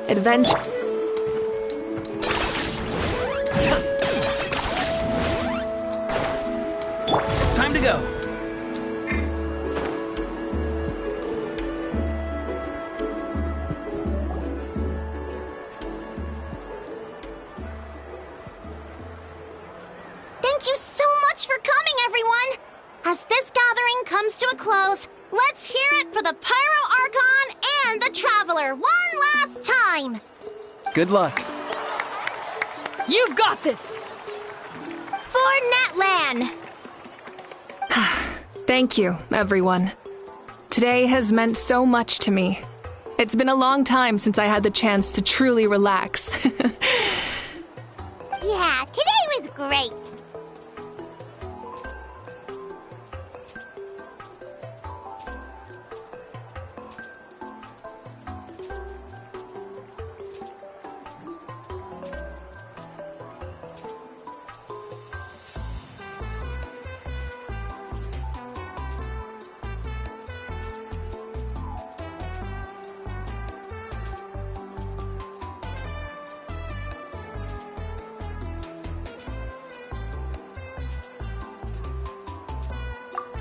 Adventure. Time to go. Thank you so much for coming, everyone! As this gathering comes to a close, let's hear it for the Pyro Archon and the Traveler one last Good luck. You've got this! For Natlan! Thank you, everyone. Today has meant so much to me. It's been a long time since I had the chance to truly relax. Yeah, today was great.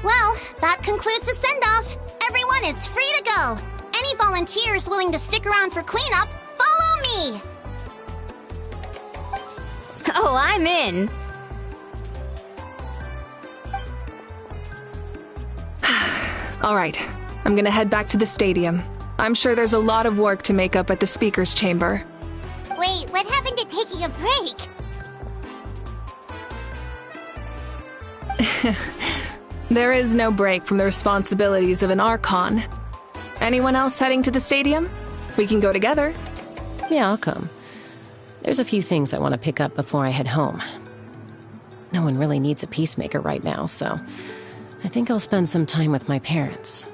Well, that concludes the send-off. Everyone is free to go. Any volunteers willing to stick around for cleanup, follow me! Oh, I'm in. All right, I'm gonna head back to the stadium. I'm sure there's a lot of work to make up at the speaker's chamber. Wait, what happened to taking a break? There is no break from the responsibilities of an Archon. Anyone else heading to the stadium? We can go together. Yeah, I'll come. There's a few things I want to pick up before I head home. No one really needs a peacemaker right now, so I think I'll spend some time with my parents.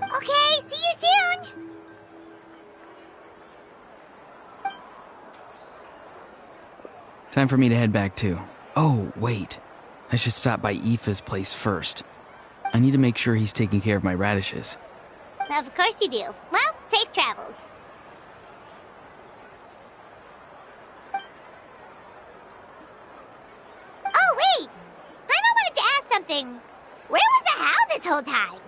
Okay, see you soon! Time for me to head back too. Oh, wait. I should stop by Aoife's place first. I need to make sure he's taking care of my radishes. Of course you do. Well, safe travels. Oh, wait! I wanted to ask something. Where was the How this whole time?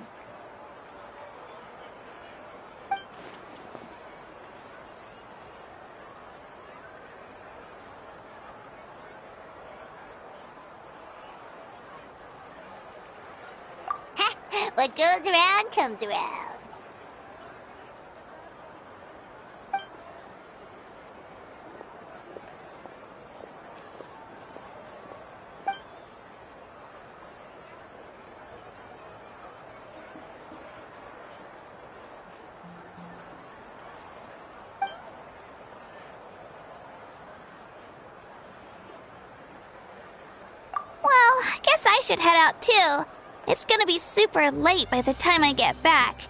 What goes around comes around. Well, I guess I should head out too. It's gonna be super late by the time I get back.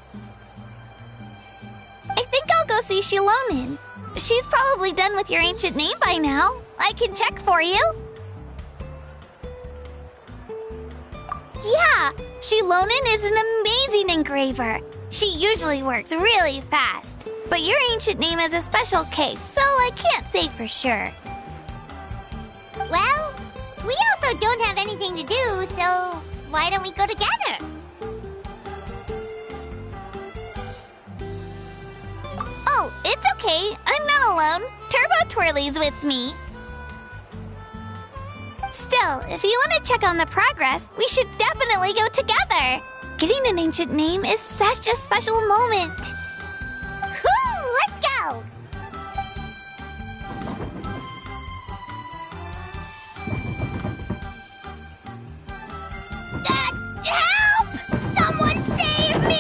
I think I'll go see Shilonin. She's probably done with your ancient name by now. I can check for you. Yeah, Shilonin is an amazing engraver. She usually works really fast. But your ancient name is a special case, so I can't say for sure. Well, we also don't have anything to do, so why don't we go together? Oh, it's okay. I'm not alone. Turbo Twirly's with me. Still, if you want to check on the progress, we should definitely go together. Getting an ancient name is such a special moment. Whoo! Let's go! Help! Someone save me!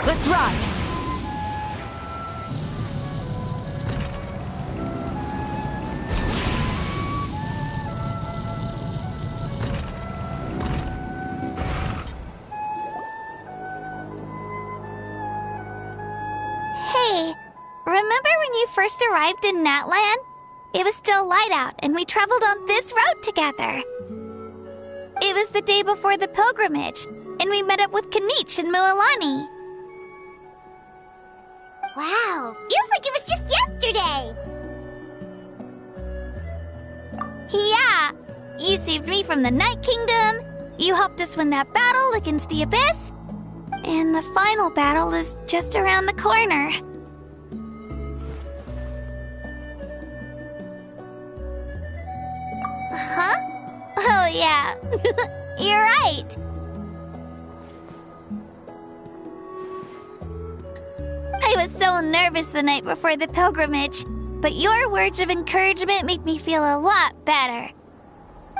Let's ride! Hey, remember when you first arrived in Natlan? It was still light out, and we traveled on this road together. It was the day before the pilgrimage. and we met up with Kanich and Moalani. Wow, feels like it was just yesterday. Yeah, you saved me from the Night Kingdom, you helped us win that battle against the Abyss, and the final battle is just around the corner. Huh? Oh yeah, you're right. I was so nervous the night before the pilgrimage, but your words of encouragement made me feel a lot better.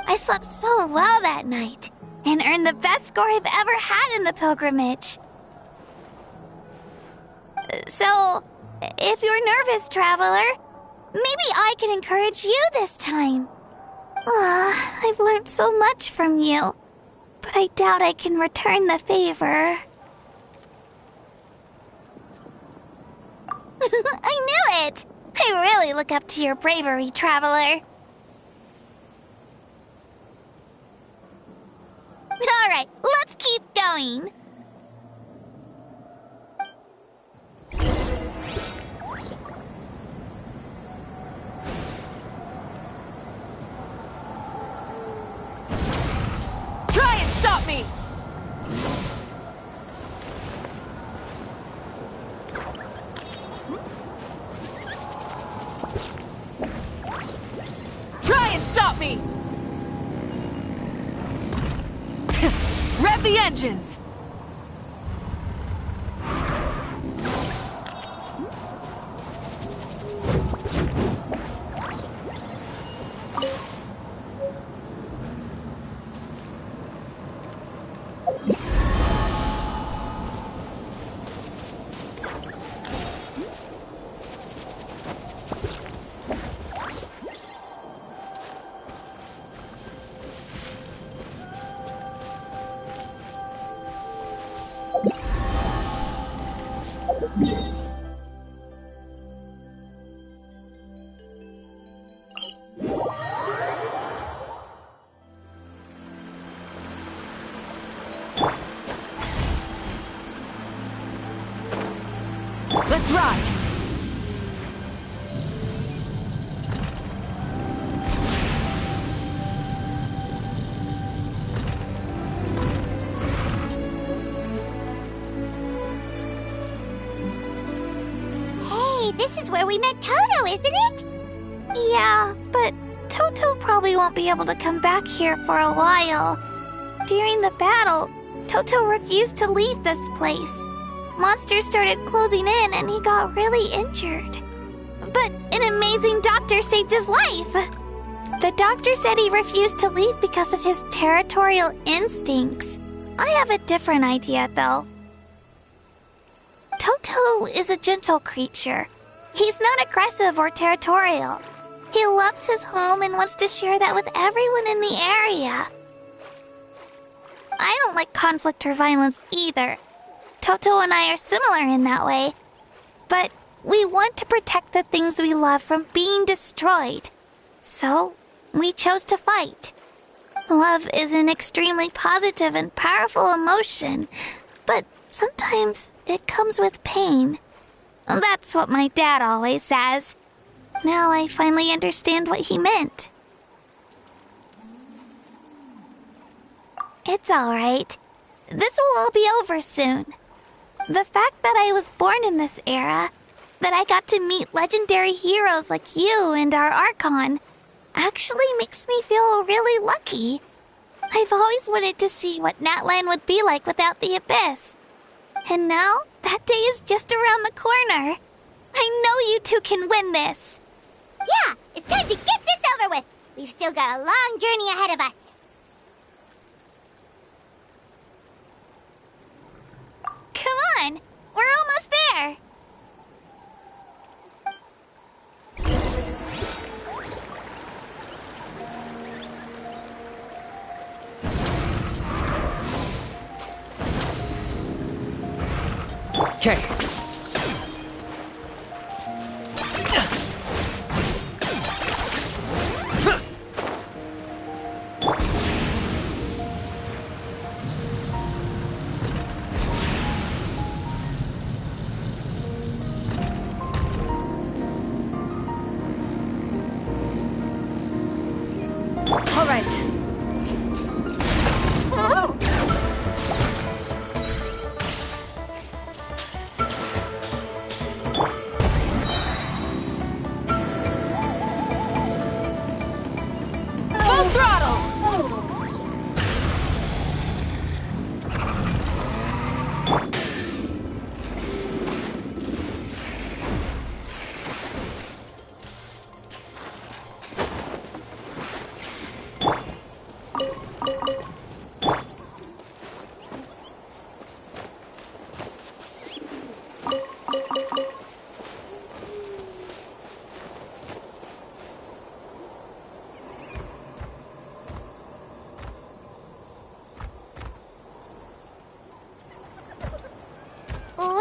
I slept so well that night, and earned the best score I've ever had in the pilgrimage. So, if you're nervous, traveler, maybe I can encourage you this time. I've learned so much from you, but I doubt I can return the favor. I knew it! I really look up to your bravery, traveler. Alright, let's keep going. Try and stop me! Try and stop me! Rev the engines! Let's ride! Hey, this is where we met Toto, isn't it? Yeah, but Toto probably won't be able to come back here for a while. During the battle, Toto refused to leave this place. Monsters started closing in and he got really injured. But an amazing doctor saved his life. The doctor said he refused to leave because of his territorial instincts. I have a different idea, though. Toto is a gentle creature. He's not aggressive or territorial. He loves his home and wants to share that with everyone in the area. I don't like conflict or violence either. Toto and I are similar in that way. But we want to protect the things we love from being destroyed. So, we chose to fight. Love is an extremely positive and powerful emotion, but sometimes it comes with pain. That's what my dad always says. Now I finally understand what he meant. It's alright. This will all be over soon. The fact that I was born in this era, that I got to meet legendary heroes like you and our Archon, actually makes me feel really lucky. I've always wanted to see what Natlan would be like without the Abyss. And now, that day is just around the corner. I know you two can win this. Yeah, it's time to get this over with. We've still got a long journey ahead of us. Come on, we're almost there. Okay.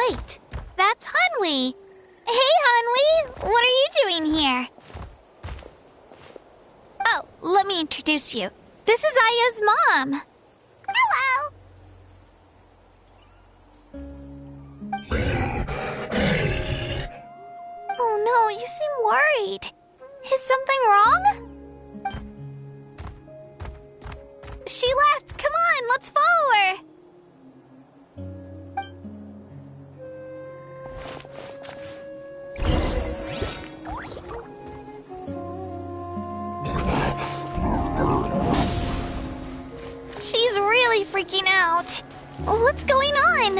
right. That's Hanwi. Hey, Hanwi. What are you doing here? Oh, let me introduce you. This is Aya's mom. Hello. Oh no, you seem worried. Is something wrong? She left. Come on, let's follow her. She's really freaking out. What's going on?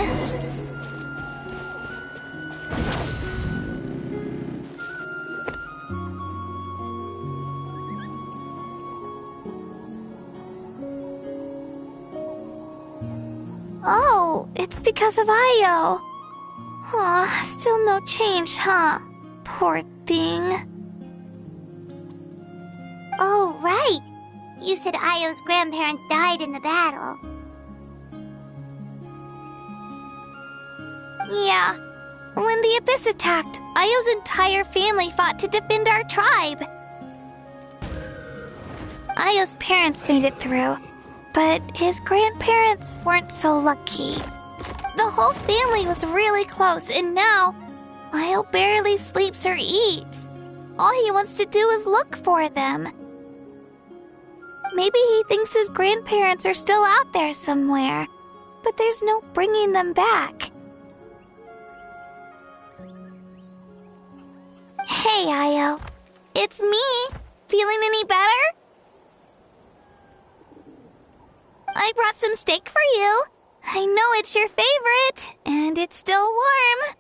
Oh, it's because of Io. Aw, still no change, huh? Poor thing. Oh, right. You said Io's grandparents died in the battle. Yeah. When the Abyss attacked, Io's entire family fought to defend our tribe. Io's parents made it through, but his grandparents weren't so lucky. The whole family was really close, and now Io barely sleeps or eats. All he wants to do is look for them. Maybe he thinks his grandparents are still out there somewhere, but there's no bringing them back. Hey, Io. It's me. Feeling any better? I brought some steak for you. I know it's your favorite, and it's still warm.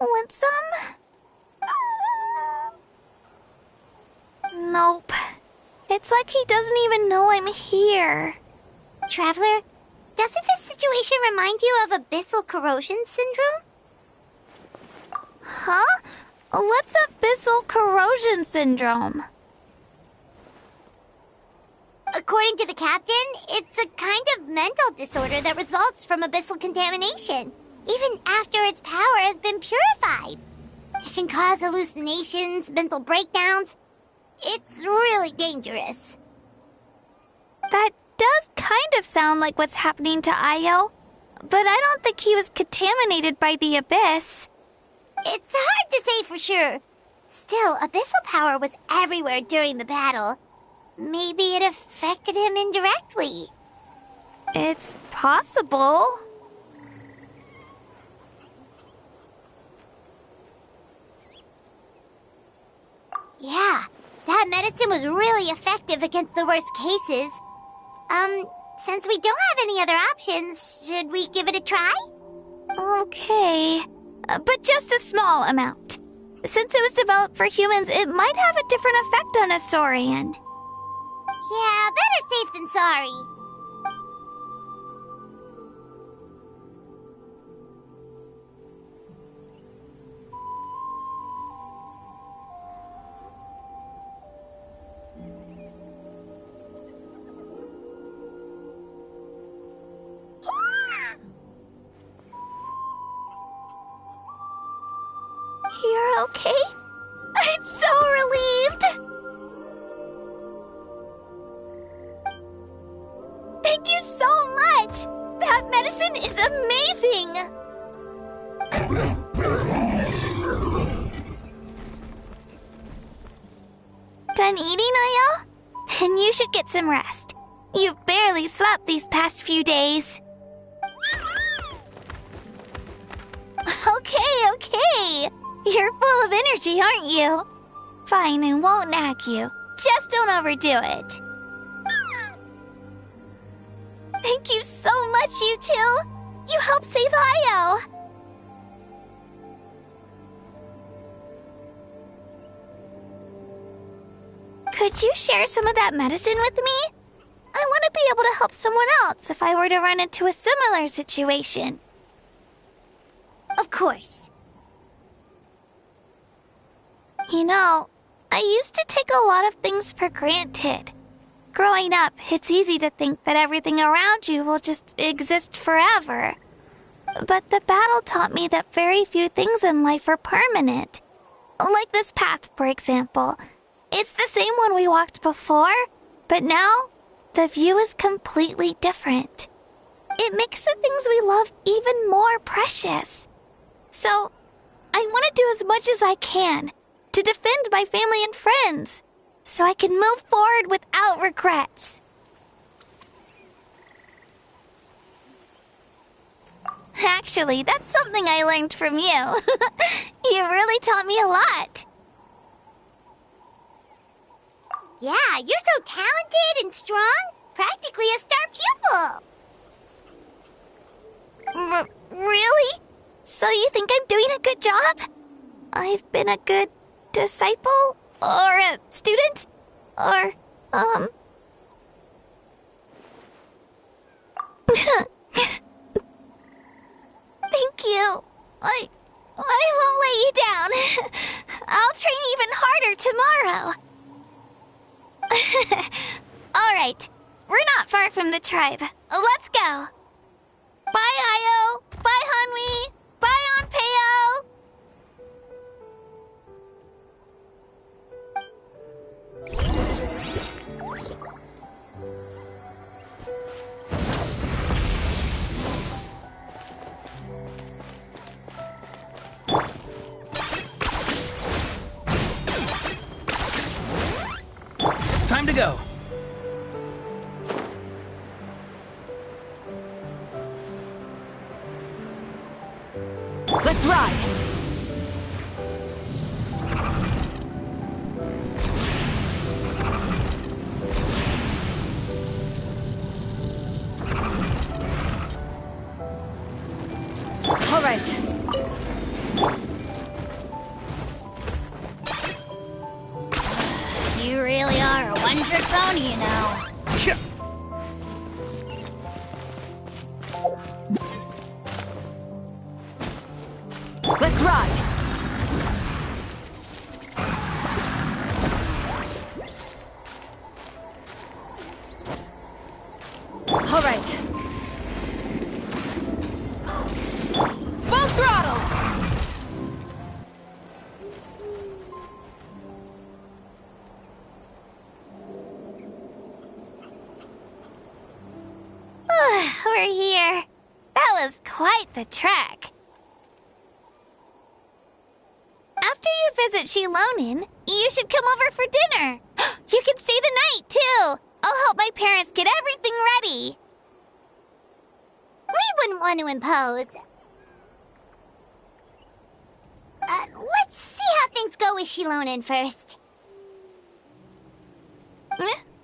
Want some? Nope. It's like he doesn't even know I'm here. Traveler, doesn't this situation remind you of abyssal corrosion syndrome? Huh? What's abyssal corrosion syndrome? According to the captain, it's a kind of mental disorder that results from abyssal contamination, even after its power has been purified. It can cause hallucinations, mental breakdowns. It's really dangerous. That does kind of sound like what's happening to Io, but I don't think he was contaminated by the Abyss. It's hard to say for sure. Still, abyssal power was everywhere during the battle. Maybe it affected him indirectly. It's possible. Yeah, that medicine was really effective against the worst cases. Since we don't have any other options, should we give it a try? Okay, but just a small amount. Since it was developed for humans, it might have a different effect on a Saurian. Yeah, better safe than sorry. You're okay? I'm so relieved! Thank you so much! That medicine is amazing! Done eating, Io? Then you should get some rest. You've barely slept these past few days. Okay. You're full of energy, aren't you? Fine, I won't nag you. Just don't overdo it. Thank you so much, you two. You helped save Io. Could you share some of that medicine with me? I want to be able to help someone else if I were to run into a similar situation. Of course. You know, I used to take a lot of things for granted. Growing up, it's easy to think that everything around you will just exist forever. But the battle taught me that very few things in life are permanent. Like this path, for example. It's the same one we walked before, but now the view is completely different. It makes the things we love even more precious. So, I want to do as much as I can to defend my family and friends, so I can move forward without regrets. Actually, that's something I learned from you. You really taught me a lot. Yeah, you're so talented and strong. Practically a star pupil. Really? So you think I'm doing a good job? I've been a good disciple? Or a student? Or, Thank you. I won't let you down. I'll train even harder tomorrow. Alright, we're not far from the tribe. Let's go. Bye, Io. Bye, Hanwi. Bye, Onpeo. Time to go. Let's ride! All right. You really are a one-trick pony, you know. Let's ride! All right. Full throttle! We're here. That was quite the trek. After you visit Shilonin, you should come over for dinner. You can stay the night, too. I'll help my parents get everything ready. We wouldn't want to impose. Let's see how things go with Shilonin first.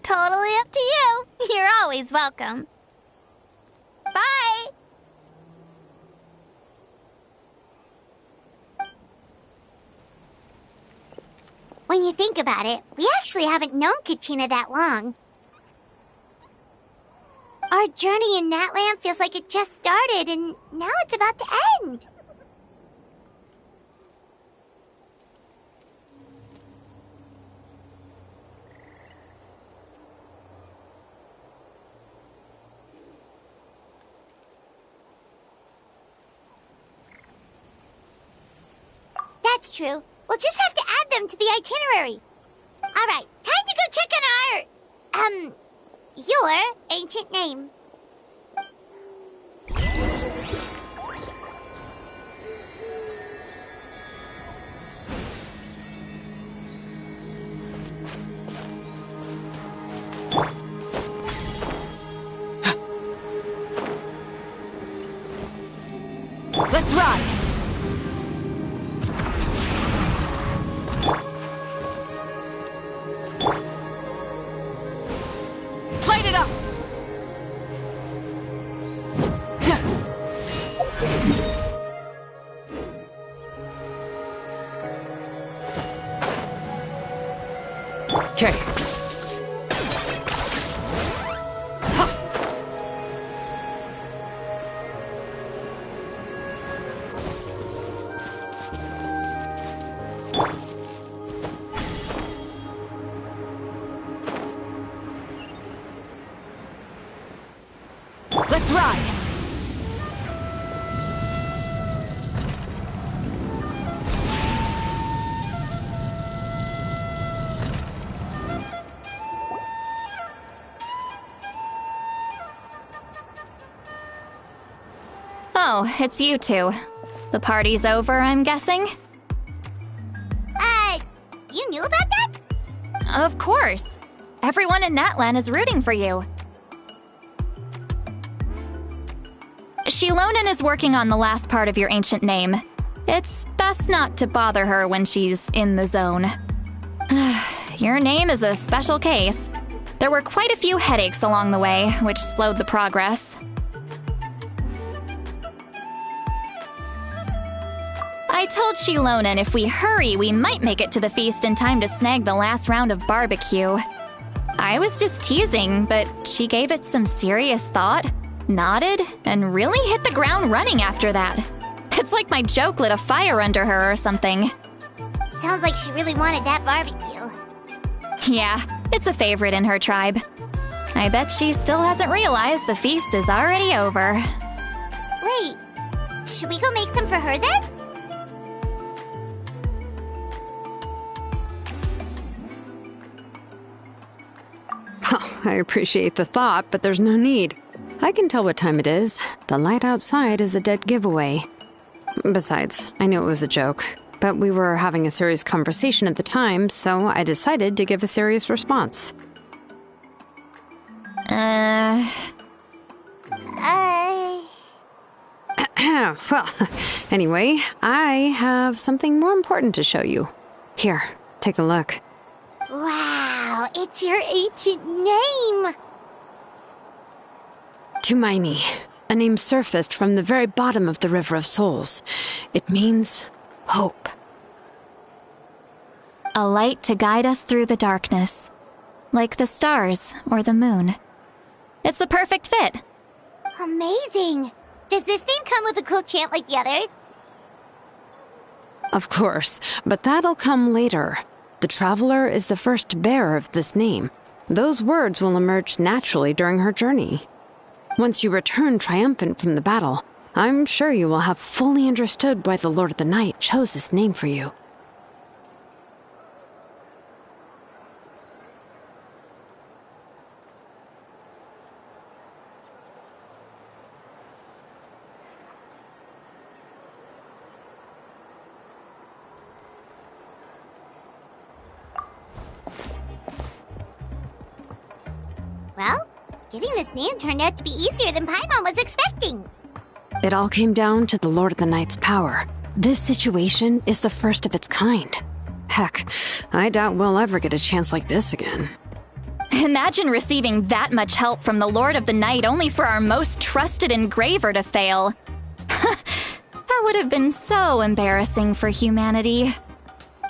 Totally up to you. You're always welcome. Bye. When you think about it, we actually haven't known Kachina that long. Our journey in Natland feels like it just started, and now it's about to end. That's true. We'll just have to add them to the itinerary. All right, time to go check on our, your ancient name. Let's ride! Light it up! Okay. Let's ride! Oh, it's you two. The party's over, I'm guessing? You knew about that? Of course. Everyone in Natlan is rooting for you. Shilonen is working on the last part of your ancient name. It's best not to bother her when she's in the zone. Your name is a special case. There were quite a few headaches along the way, which slowed the progress. I told Shilonen if we hurry, we might make it to the feast in time to snag the last round of barbecue. I was just teasing, but she gave it some serious thought, nodded, and really hit the ground running after that. It's like my joke lit a fire under her or something. Sounds like she really wanted that barbecue. Yeah, it's a favorite in her tribe. I bet she still hasn't realized the feast is already over. Wait, should we go make some for her then? Oh, I appreciate the thought, but there's no need. I can tell what time it is. The light outside is a dead giveaway. Besides, I knew it was a joke, but we were having a serious conversation at the time, so I decided to give a serious response. Well, anyway, I have something more important to show you. Here, take a look. Wow, it's your ancient name! Tumaini, a name surfaced from the very bottom of the River of Souls. It means hope. A light to guide us through the darkness, like the stars or the moon. It's a perfect fit. Amazing! Does this name come with a cool chant like the others? Of course, but that'll come later. The Traveler is the first bearer of this name. Those words will emerge naturally during her journey. Once you return triumphant from the battle, I'm sure you will have fully understood why the Lord of the Night chose this name for you. Well, getting this name turned out to be easier than Paimon was expecting. It all came down to the Lord of the Night's power. This situation is the first of its kind. Heck, I doubt we'll ever get a chance like this again. Imagine receiving that much help from the Lord of the Night only for our most trusted engraver to fail. That would have been so embarrassing for humanity.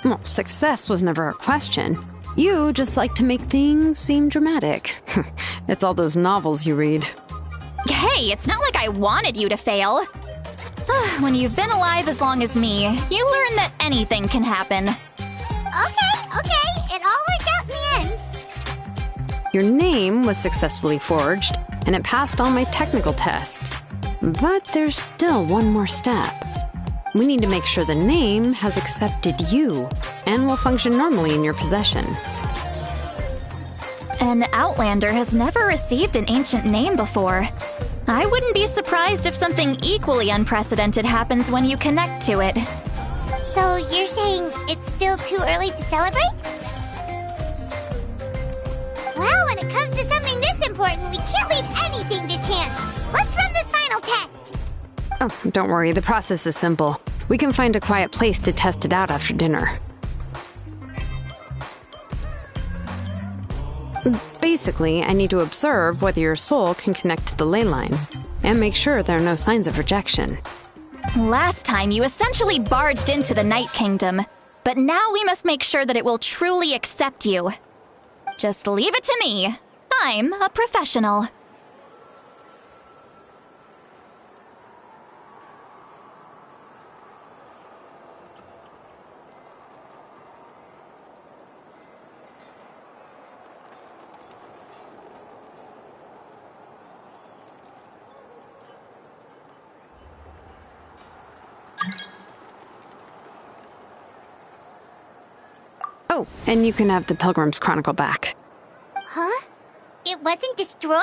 Well, success was never a question. You just like to make things seem dramatic. It's all those novels you read. Hey, it's not like I wanted you to fail. When you've been alive as long as me, you learn that anything can happen. Okay, it all worked out in the end. Your name was successfully forged, and it passed all my technical tests. But there's still one more step. We need to make sure the name has accepted you, and will function normally in your possession. An Outlander has never received an ancient name before. I wouldn't be surprised if something equally unprecedented happens when you connect to it. So you're saying it's still too early to celebrate? Well, when it comes to something this important, we can't leave anything to chance. Let's run this final test. Oh, don't worry, the process is simple. We can find a quiet place to test it out after dinner. Basically, I need to observe whether your soul can connect to the ley lines, and make sure there are no signs of rejection. Last time, you essentially barged into the Night Kingdom, but now we must make sure that it will truly accept you. Just leave it to me. I'm a professional. Oh, and you can have the Pilgrim's Chronicle back. Huh? It wasn't destroyed?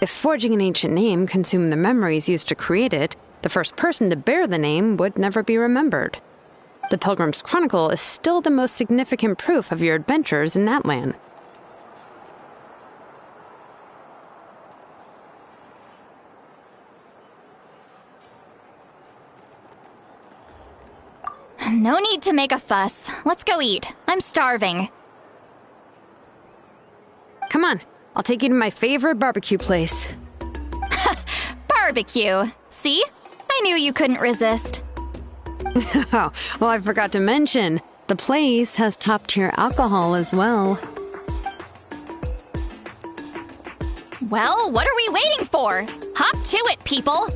If forging an ancient name consumed the memories used to create it, the first person to bear the name would never be remembered. The Pilgrim's Chronicle is still the most significant proof of your adventures in that land. No need to make a fuss. Let's go eat. I'm starving. Come on, I'll take you to my favorite barbecue place. Barbecue. See? I knew you couldn't resist. Oh, well, I forgot to mention, the place has top-tier alcohol as well. Well, what are we waiting for? Hop to it, people!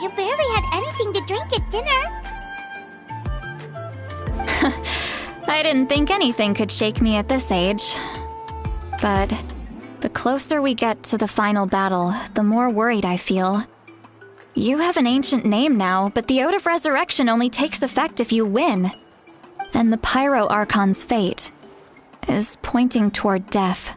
You barely had anything to drink at dinner. I didn't think anything could shake me at this age. But the closer we get to the final battle, the more worried I feel. You have an ancient name now, but the Ode of Resurrection only takes effect if you win. And the Pyro Archon's fate is pointing toward death.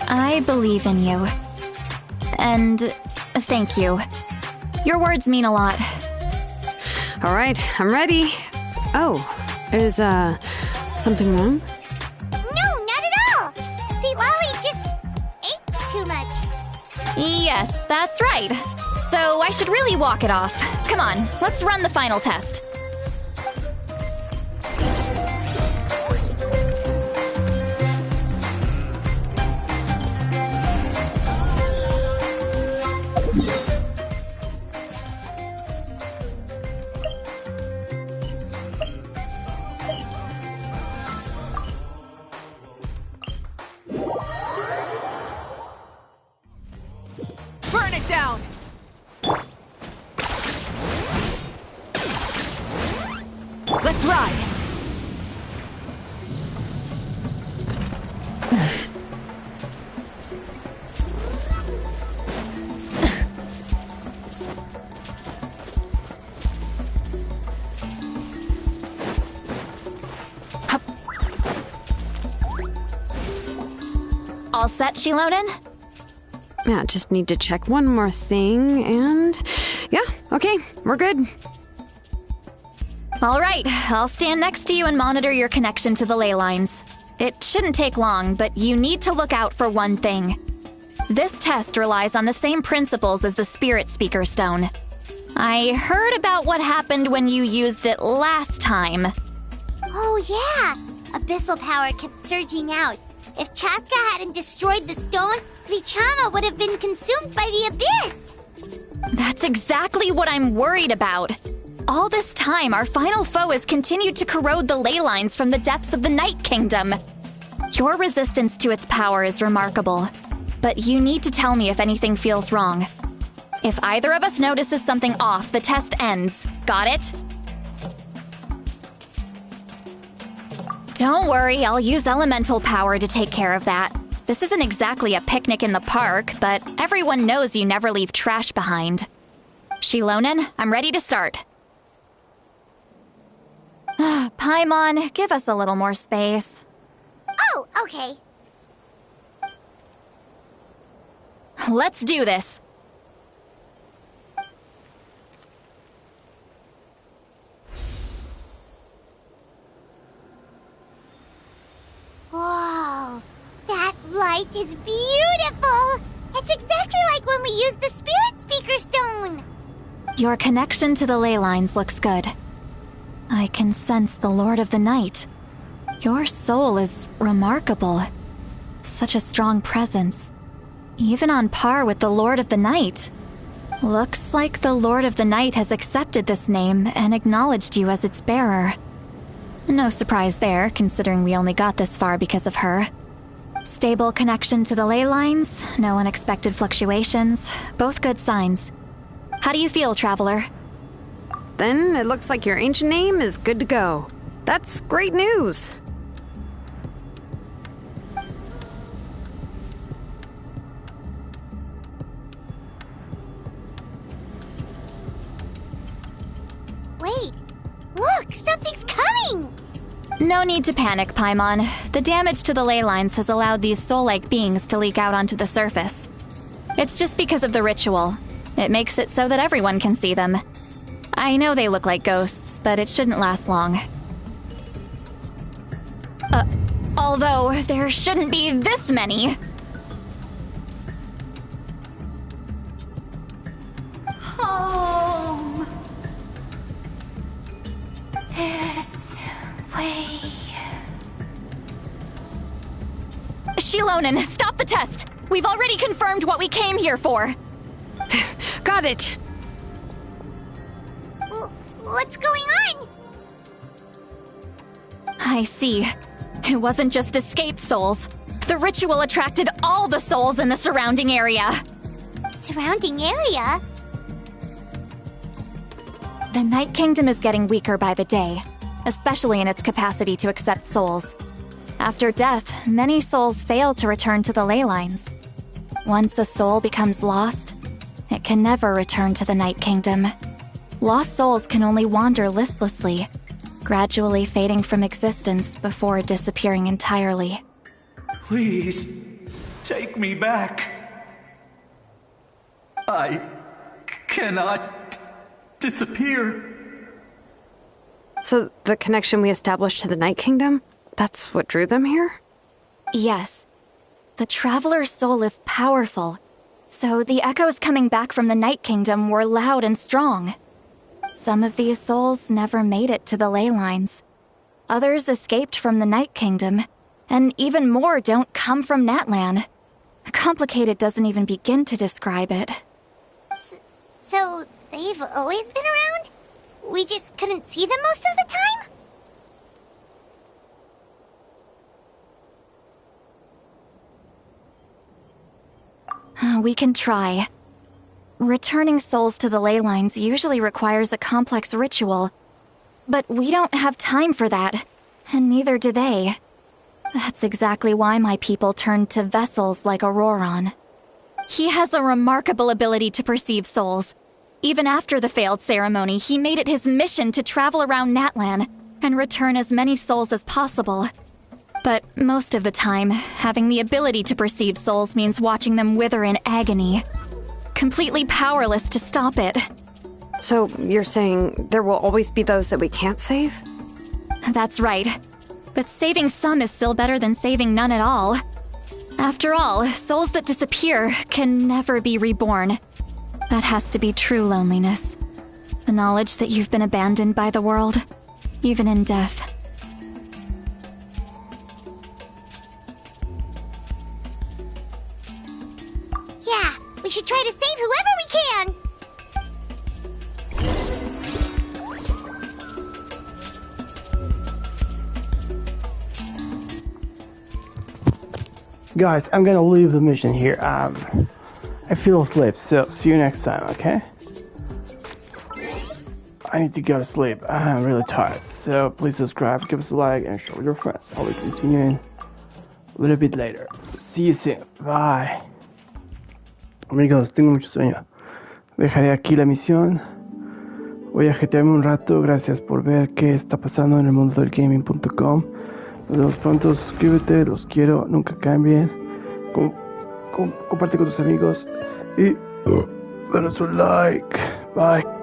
I believe in you. And thank you. Your words mean a lot. All right, I'm ready. Oh, is, something wrong? No, not at all! See, Lolly just ate too much. Yes, that's right. So I should really walk it off. Come on, let's run the final test. Burn it down! Let's ride! All set, Shilonen? Yeah, just need to check one more thing, and... yeah, okay, we're good. All right, I'll stand next to you and monitor your connection to the ley lines. It shouldn't take long, but you need to look out for one thing. This test relies on the same principles as the Spirit Speaker Stone. I heard about what happened when you used it last time. Oh yeah! Abyssal power kept surging out. If Chaska hadn't destroyed the stone, Vichama would have been consumed by the abyss! That's exactly what I'm worried about. All this time, our final foe has continued to corrode the ley lines from the depths of the Night Kingdom. Your resistance to its power is remarkable, but you need to tell me if anything feels wrong. If either of us notices something off, the test ends. Got it? Don't worry, I'll use elemental power to take care of that. This isn't exactly a picnic in the park, but everyone knows you never leave trash behind. Shilonen, I'm ready to start. Paimon, give us a little more space. Oh, okay. Let's do this. Whoa, that light is beautiful! It's exactly like when we used the Spirit Speaker Stone! Your connection to the ley lines looks good. I can sense the Lord of the Night. Your soul is remarkable. Such a strong presence. Even on par with the Lord of the Night. Looks like the Lord of the Night has accepted this name and acknowledged you as its bearer. No surprise there, considering we only got this far because of her. Stable connection to the ley lines, no unexpected fluctuations, both good signs. How do you feel, Traveler? Then it looks like your ancient name is good to go. That's great news. Wait, look, something's coming! No need to panic, Paimon. The damage to the ley lines has allowed these soul-like beings to leak out onto the surface. It's just because of the ritual. It makes it so that everyone can see them. I know they look like ghosts, but it shouldn't last long. Although there shouldn't be this many. Home. This way. Shilonen, stop the test! We've already confirmed what we came here for. Got it. What's going on? I see. It wasn't just escaped souls. The ritual attracted all the souls in the surrounding area. Surrounding area? The Night Kingdom is getting weaker by the day, especially in its capacity to accept souls. After death, many souls fail to return to the ley lines. Once a soul becomes lost, it can never return to the Night Kingdom. Lost souls can only wander listlessly, gradually fading from existence before disappearing entirely. Please, Take me back. I cannot disappear. So the connection we established to the Night Kingdom, that's what drew them here? Yes. The Traveler's soul is powerful, so the echoes coming back from the Night Kingdom were loud and strong. Some of these souls never made it to the ley lines. Others escaped from the Night Kingdom, and even more don't come from Natlan. Complicated doesn't even begin to describe it. So, they've always been around? We just couldn't see them most of the time? We can try. Returning souls to the ley lines usually requires a complex ritual. But we don't have time for that, and neither do they. That's exactly why my people turned to vessels like Auroron. He has a remarkable ability to perceive souls. Even after the failed ceremony, he made it his mission to travel around Natlan and return as many souls as possible. But most of the time, having the ability to perceive souls means watching them wither in agony. Completely powerless to stop it. So you're saying there will always be those that we can't save? That's right. But saving some is still better than saving none at all. After all, souls that disappear can never be reborn. That has to be true loneliness. The knowledge that you've been abandoned by the world, even in death. Yeah, we should try to save whoever we can! Guys, I'm gonna leave the mission here. I feel asleep, so see you next time, okay? I need to go to sleep. I'm really tired, so please subscribe, give us a like, and share with your friends. I'll be continuing a little bit later. See you soon. Bye. Amigos, tengo mucho sueño. Dejaré aquí la misión. Voy a jetearme un rato. Gracias por ver qué está pasando en el mundo del gaming.com. Nos vemos pronto. Suscríbete, los quiero. Nunca cambien. Comparte con tus amigos. Y danos un like. Bye.